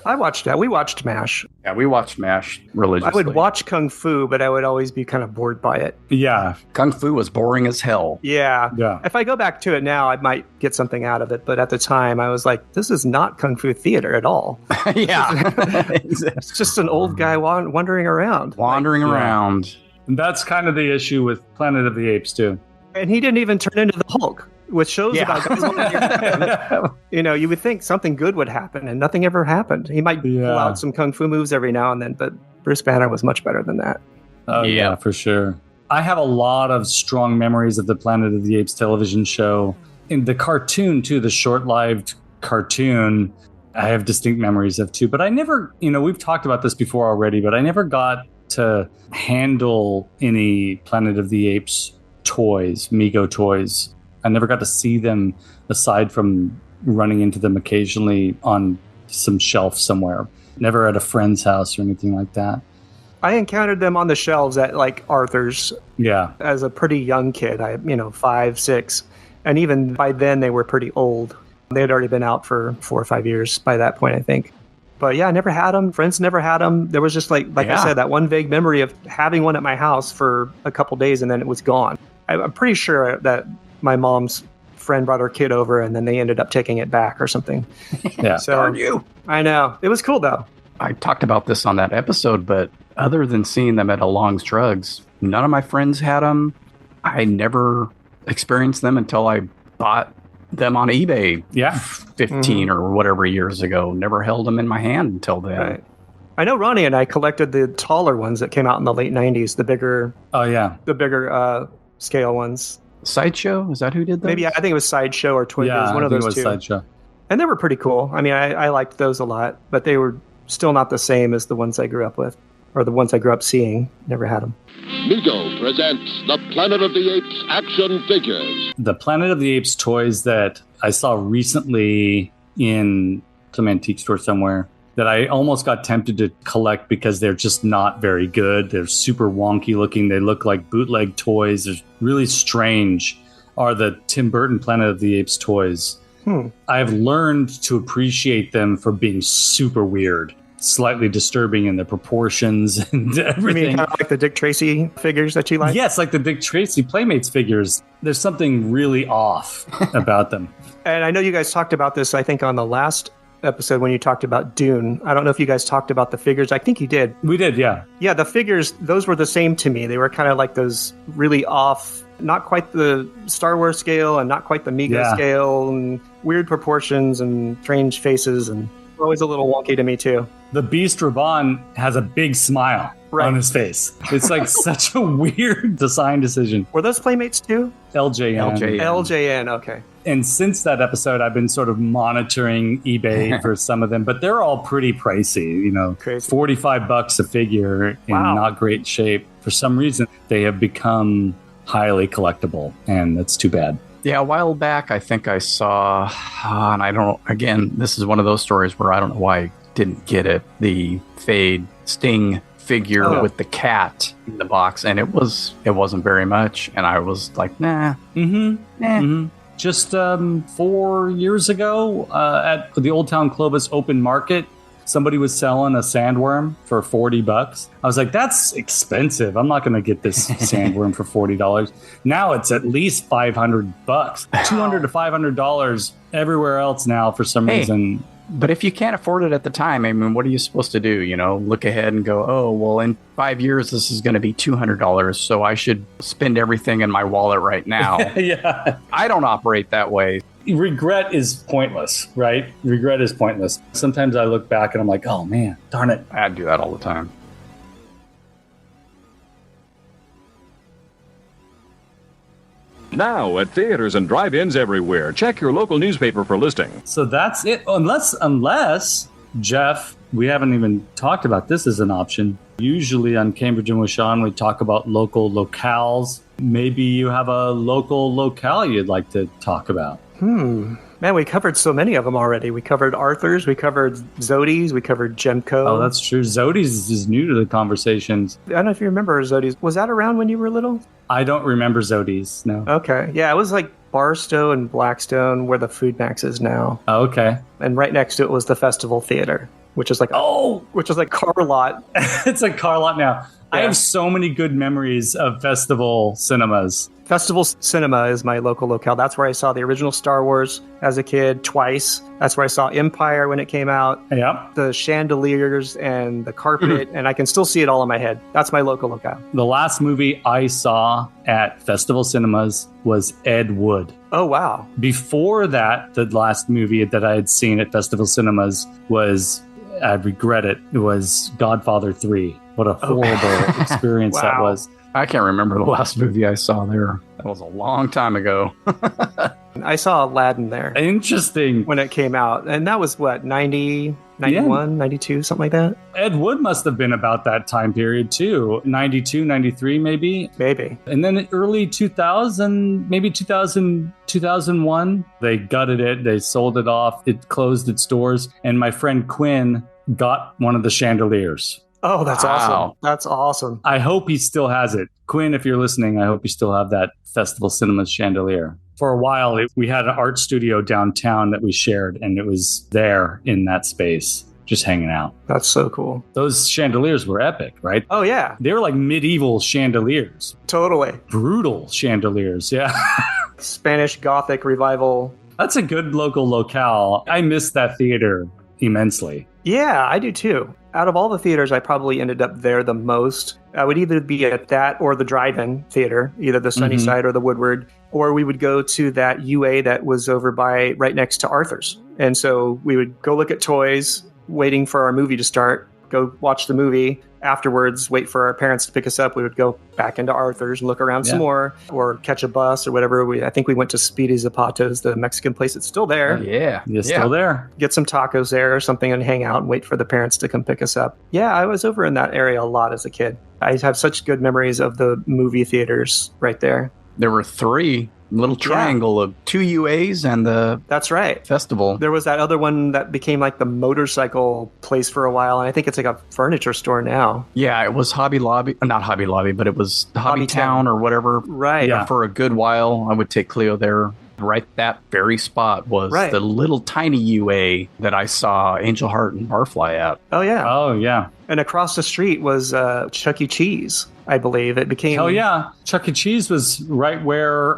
Speaker 8: I watched that. We watched MASH.
Speaker 7: Yeah, we watched MASH religiously.
Speaker 8: I would watch Kung Fu, but I would always be kind of bored by it.
Speaker 6: Yeah.
Speaker 7: Kung Fu was boring as hell.
Speaker 8: Yeah.
Speaker 6: Yeah.
Speaker 8: If I go back to it now, I might get something out of it. But at the time, I was like, this is not Kung Fu theater at all.
Speaker 7: Yeah.
Speaker 8: It's just an old guy wandering around.
Speaker 7: Wandering around.
Speaker 6: And that's kind of the issue with Planet of the Apes, too.
Speaker 8: And he didn't even turn into the Hulk. With shows about guys, you would think something good would happen, and nothing ever happened. He might pull out some kung fu moves every now and then, but Bruce Banner was much better than that.
Speaker 6: Oh, yeah, for sure. I have a lot of strong memories of the Planet of the Apes television show. In the cartoon, too, the short-lived cartoon, I have distinct memories of, too. But I never, we've talked about this before already, but I never got to handle any Planet of the Apes toys, Mego toys. I never got to see them aside from running into them occasionally on some shelf somewhere. Never at a friend's house or anything like that.
Speaker 8: I encountered them on the shelves at like Arthur's.
Speaker 6: Yeah.
Speaker 8: As a pretty young kid, 5, 6. And even by then they were pretty old. They had already been out for 4 or 5 years by that point, I think. But yeah, I never had them. Friends never had them. There was just like I said, that one vague memory of having one at my house for a couple days and then it was gone. I'm pretty sure that my mom's friend brought her kid over and then they ended up taking it back or something.
Speaker 6: Yeah.
Speaker 8: So,
Speaker 7: Darn you.
Speaker 8: I know. It was cool though.
Speaker 7: I talked about this on that episode, but other than seeing them at a Long's Drugs, none of my friends had them. I never experienced them until I bought them on eBay 15 or whatever years ago. Never held them in my hand until then.
Speaker 8: Right. I know Ronnie and I collected the taller ones that came out in the late 90s, the bigger scale ones.
Speaker 7: Sideshow? Is that who did those?
Speaker 8: Maybe, I think it was Sideshow or Toy Biz, one of those two.
Speaker 6: Sideshow.
Speaker 8: And they were pretty cool. I mean, I liked those a lot, but they were still not the same as the ones I grew up with, or the ones I grew up seeing. Never had them.
Speaker 1: Mego presents the Planet of the Apes action figures.
Speaker 6: The Planet of the Apes toys that I saw recently in some antique store somewhere that I almost got tempted to collect because they're just not very good. They're super wonky looking. They look like bootleg toys. They're really strange, are the Tim Burton Planet of the Apes toys. I've learned to appreciate them for being super weird, slightly disturbing in the proportions and everything.
Speaker 8: You mean kind of like the Dick Tracy figures that you like?
Speaker 6: Yes, like the Dick Tracy Playmates figures. There's something really off about them.
Speaker 8: And I know you guys talked about this, I think, on the last episode when you talked about Dune. I don't know if you guys talked about the figures. I think you did.
Speaker 6: We did, yeah.
Speaker 8: Yeah, the figures, those were the same to me. They were kind of like those really off, not quite the Star Wars scale and not quite the Mego scale, and weird proportions and strange faces, and always a little wonky to me too.
Speaker 6: The Beast Raban has a big smile on his face. It's like such a weird design decision.
Speaker 8: Were those Playmates too?
Speaker 6: LJN,
Speaker 8: okay.
Speaker 6: And since that episode, I've been sort of monitoring eBay for some of them, but they're all pretty pricey, you know, $45 a figure in not great shape. For some reason, they have become highly collectible, and that's too bad.
Speaker 7: Yeah, a while back, I think I saw, and I don't, again, this is one of those stories where I don't know why I didn't get it, the Fade Sting figure with the cat in the box, and it wasn't very much, and I was like, nah. Just
Speaker 6: 4 years ago, at the Old Town Clovis open market, somebody was selling a sandworm for $40. I was like, that's expensive. I'm not going to get this sandworm for $40. Now it's at least $500, $200 to $500 everywhere else now for some reason.
Speaker 7: But if you can't afford it at the time, I mean, what are you supposed to do? You know, look ahead and go, oh, well, in 5 years, this is going to be $200. So I should spend everything in my wallet right now.
Speaker 6: Yeah.
Speaker 7: I don't operate that way.
Speaker 6: Regret is pointless, right? Regret is pointless. Sometimes I look back and I'm like, oh man, darn it.
Speaker 7: I do that all the time.
Speaker 13: Now at theaters and drive-ins everywhere. Check your local newspaper for listings.
Speaker 6: So that's it. Unless, Jeff, we haven't even talked about this as an option. Usually on Cambridge and Washon, we talk about local locales. Maybe you have a local locale you'd like to talk about.
Speaker 8: Man, we covered so many of them already. We covered Arthur's, we covered Zodi's, we covered Gemco.
Speaker 6: Oh, that's true. Zodi's is new to the conversations.
Speaker 8: I don't know if you remember Zodi's. Was that around when you were little?
Speaker 6: I don't remember Zodi's, no.
Speaker 8: Okay. Yeah, it was like Barstow and Blackstone where the Food Max is now.
Speaker 6: Oh, okay.
Speaker 8: And right next to it was the Festival Theater, which is like car lot.
Speaker 6: It's a car lot now. Yeah. I have so many good memories of Festival Cinemas.
Speaker 8: Festival Cinema is my local locale. That's where I saw the original Star Wars as a kid twice. That's where I saw Empire when it came out.
Speaker 6: Yeah.
Speaker 8: The chandeliers and the carpet, and I can still see it all in my head. That's my local locale.
Speaker 6: The last movie I saw at Festival Cinemas was Ed Wood.
Speaker 8: Oh, wow.
Speaker 6: Before that, the last movie that I had seen at Festival Cinemas was, I regret it, was Godfather 3. What a horrible experience that was.
Speaker 7: I can't remember the last movie I saw there. That was a long time ago.
Speaker 8: I saw Aladdin there.
Speaker 6: Interesting.
Speaker 8: When it came out. And that was what, 90, 91, 92, something like that?
Speaker 6: Ed Wood must have been about that time period too. 92, 93 maybe?
Speaker 8: Maybe.
Speaker 6: And then early 2000, maybe 2000, 2001, they gutted it. They sold it off. It closed its doors. And my friend Quinn got one of the chandeliers.
Speaker 8: Oh, that's awesome. That's awesome.
Speaker 6: I hope he still has it. Quinn, if you're listening, I hope you still have that Festival Cinemas chandelier. For a while, we had an art studio downtown that we shared, and it was there in that space. just hanging out.
Speaker 8: That's so cool.
Speaker 6: Those chandeliers were epic, right?
Speaker 8: Oh, yeah.
Speaker 6: They were like medieval chandeliers.
Speaker 8: Totally.
Speaker 6: Brutal chandeliers, yeah.
Speaker 8: Spanish Gothic revival.
Speaker 6: That's a good local locale. I miss that theater immensely.
Speaker 8: Yeah, I do too. Out of all the theaters, I probably ended up there the most. I would either be at that or the drive-in theater, either the Sunnyside or the Woodward, or we would go to that UA that was over by right next to Arthur's. And so we would go look at toys, waiting for our movie to start, go watch the movie. Afterwards, wait for our parents to pick us up. We would go back into Arthur's and look around some more, or catch a bus or whatever. I think we went to Speedy Zapato's, the Mexican place. It's still there.
Speaker 6: It's still there.
Speaker 8: Get some tacos there or something and hang out and wait for the parents to come pick us up. Yeah, I was over in that area a lot as a kid. I have such good memories of the movie theaters right there.
Speaker 7: There were 3. Little triangle of 2 UAs and the
Speaker 8: That's right.
Speaker 7: festival.
Speaker 8: There was that other one that became like the motorcycle place for a while, and I think it's like a furniture store now.
Speaker 7: Yeah, it was Hobby Lobby. Not Hobby Lobby, but it was Hobby Town or whatever.
Speaker 8: Right.
Speaker 7: Yeah. For a good while, I would take Cleo there. Right, that very spot was the little tiny UA that I saw Angel Heart and Barfly at.
Speaker 8: Oh, yeah.
Speaker 6: Oh, yeah.
Speaker 8: And across the street was Chuck E. Cheese, I believe. It became...
Speaker 6: Hell yeah. Chuck E. Cheese was right where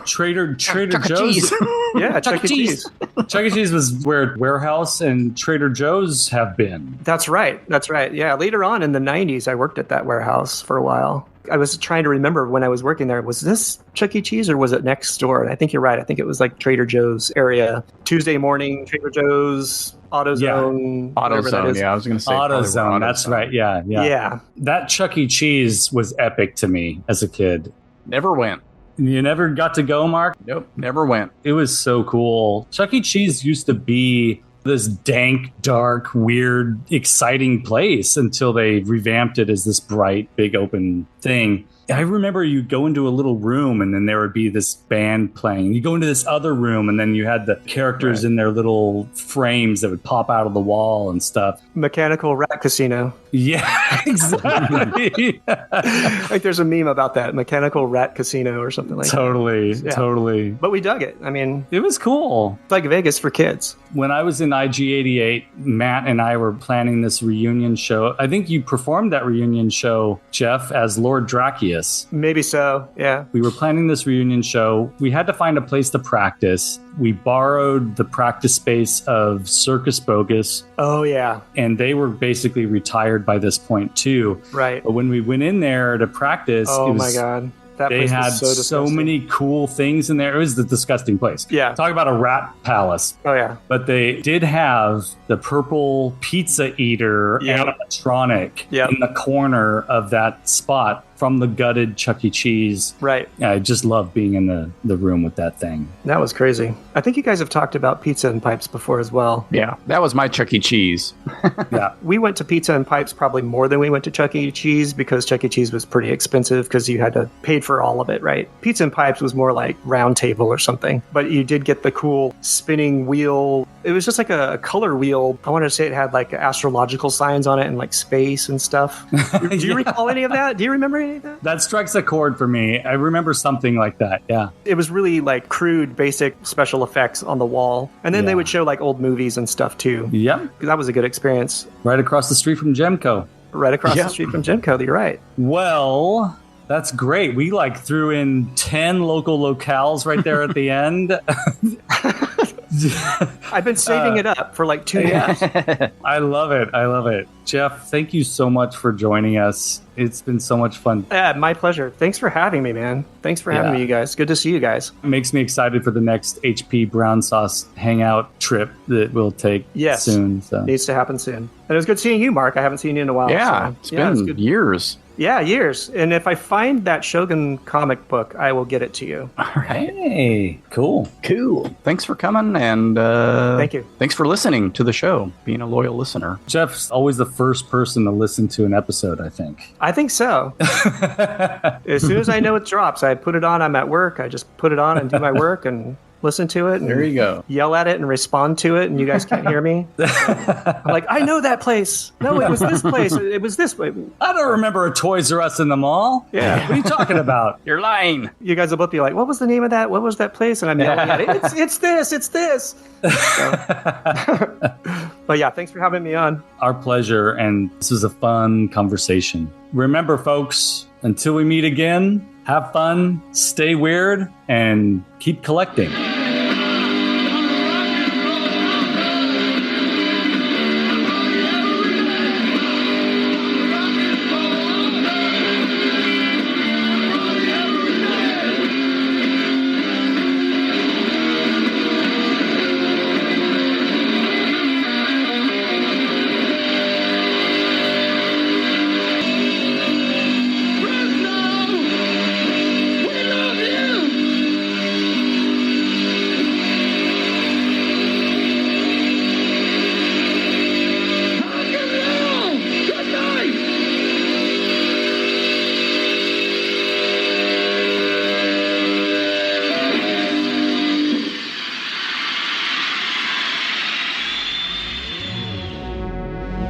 Speaker 6: Trader Joe's...
Speaker 8: Yeah, Chuck E. Cheese.
Speaker 6: Chuck E. Cheese was where Warehouse and Trader Joe's have been.
Speaker 8: That's right. That's right. Yeah, later on in the 90s, I worked at that warehouse for a while. I was trying to remember when I was working there, was this Chuck E. Cheese or was it next door? And I think you're right. I think it was like Trader Joe's area. Tuesday morning, Trader Joe's, AutoZone.
Speaker 7: AutoZone, yeah. I was going to say
Speaker 6: AutoZone. That's right. Yeah. That Chuck E. Cheese was epic to me as a kid.
Speaker 7: Never went.
Speaker 6: You never got to go, Mark?
Speaker 7: Nope, never went.
Speaker 6: It was so cool. Chuck E. Cheese used to be this dank, dark, weird, exciting place until they revamped it as this bright, big open thing. I remember you go into a little room and then there would be this band playing. You go into this other room and then you had the characters in their little frames that would pop out of the wall and stuff.
Speaker 8: Mechanical Rat Casino.
Speaker 6: Yeah, exactly.
Speaker 8: Like there's a meme about that, Mechanical Rat Casino or something like
Speaker 6: Totally.
Speaker 8: But we dug it. I mean,
Speaker 6: it was cool.
Speaker 8: It's like Vegas for kids.
Speaker 6: When I was in IG-88, Matt and I were planning this reunion show. I think you performed that reunion show, Jeff, as Lord Dracius.
Speaker 8: Maybe so, yeah.
Speaker 6: We were planning this reunion show. We had to find a place to practice. We borrowed the practice space of Circus Bogus.
Speaker 8: Oh, yeah.
Speaker 6: And they were basically retired by this point, too.
Speaker 8: Right.
Speaker 6: But when we went in there to practice...
Speaker 8: my God. That
Speaker 6: they
Speaker 8: place
Speaker 6: had
Speaker 8: was so
Speaker 6: many cool things in there. It was the disgusting place.
Speaker 8: Yeah.
Speaker 6: Talk about a rat palace.
Speaker 8: Oh, yeah.
Speaker 6: But they did have the purple pizza eater animatronic in the corner of that spot from the gutted Chuck E. Cheese.
Speaker 8: Right.
Speaker 6: Yeah, I just love being in the room with that thing.
Speaker 8: That was crazy. I think you guys have talked about Pizza and Pipes before as well.
Speaker 7: Yeah, that was my Chuck E. Cheese.
Speaker 6: Yeah.
Speaker 8: We went to Pizza and Pipes probably more than we went to Chuck E. Cheese because Chuck E. Cheese was pretty expensive because you had to pay for all of it, right? Pizza and Pipes was more like Round Table or something. But you did get the cool spinning wheel. It was just like a color wheel. I want to say it had like astrological signs on it and like space and stuff. Do you recall any of that? Do you remember any of that?
Speaker 6: That strikes a chord for me. I remember something like that, yeah.
Speaker 8: It was really like crude, basic special effects on the wall. And then they would show like old movies and stuff too.
Speaker 6: Yep.
Speaker 8: That was a good experience.
Speaker 6: Right across the street from Gemco.
Speaker 8: Right across the street from Gemco, you're right.
Speaker 6: Well... That's great. We like threw in 10 local locales right there at the end.
Speaker 8: I've been saving it up for like 2 years.
Speaker 6: I love it. I love it. Jeff, thank you so much for joining us. It's been so much fun.
Speaker 8: Yeah, my pleasure. Thanks for having me, man. Thanks for having me, you guys. Good to see you guys.
Speaker 6: It makes me excited for the next HP Brown Sauce hangout trip that we'll take soon. So.
Speaker 8: Needs to happen soon. And it was good seeing you, Mark. I haven't seen you in a while.
Speaker 7: Yeah, it's been years.
Speaker 8: Yeah, years. And if I find that Shogun comic book, I will get it to you.
Speaker 7: All right.
Speaker 6: Hey, cool.
Speaker 7: Cool. Thanks for coming, and
Speaker 8: thank you.
Speaker 7: Thanks for listening to the show, being a loyal listener.
Speaker 6: Jeff's always the first person to listen to an episode, I think.
Speaker 8: I think so. As soon as I know it drops, I put it on. I'm at work. I just put it on and do my work, and listen to it and
Speaker 6: There you go.
Speaker 8: yell at it and respond to it, and you guys can't hear me. I'm like, I know that place. No, it was this place. It was this way.
Speaker 6: I don't remember a Toys R Us in the mall.
Speaker 8: Yeah.
Speaker 6: What are you talking about?
Speaker 7: You're lying.
Speaker 8: You guys will both be like, what was the name of that? What was that place? And I'm yelling at it. It's this. It's this. So. But yeah, thanks for having me on.
Speaker 6: Our pleasure. And this was a fun conversation. Remember, folks, until we meet again, have fun, stay weird, and keep collecting.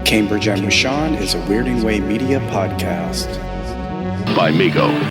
Speaker 3: Cambridge and Rashawn is a Weirding Way Media podcast.
Speaker 1: By Mego.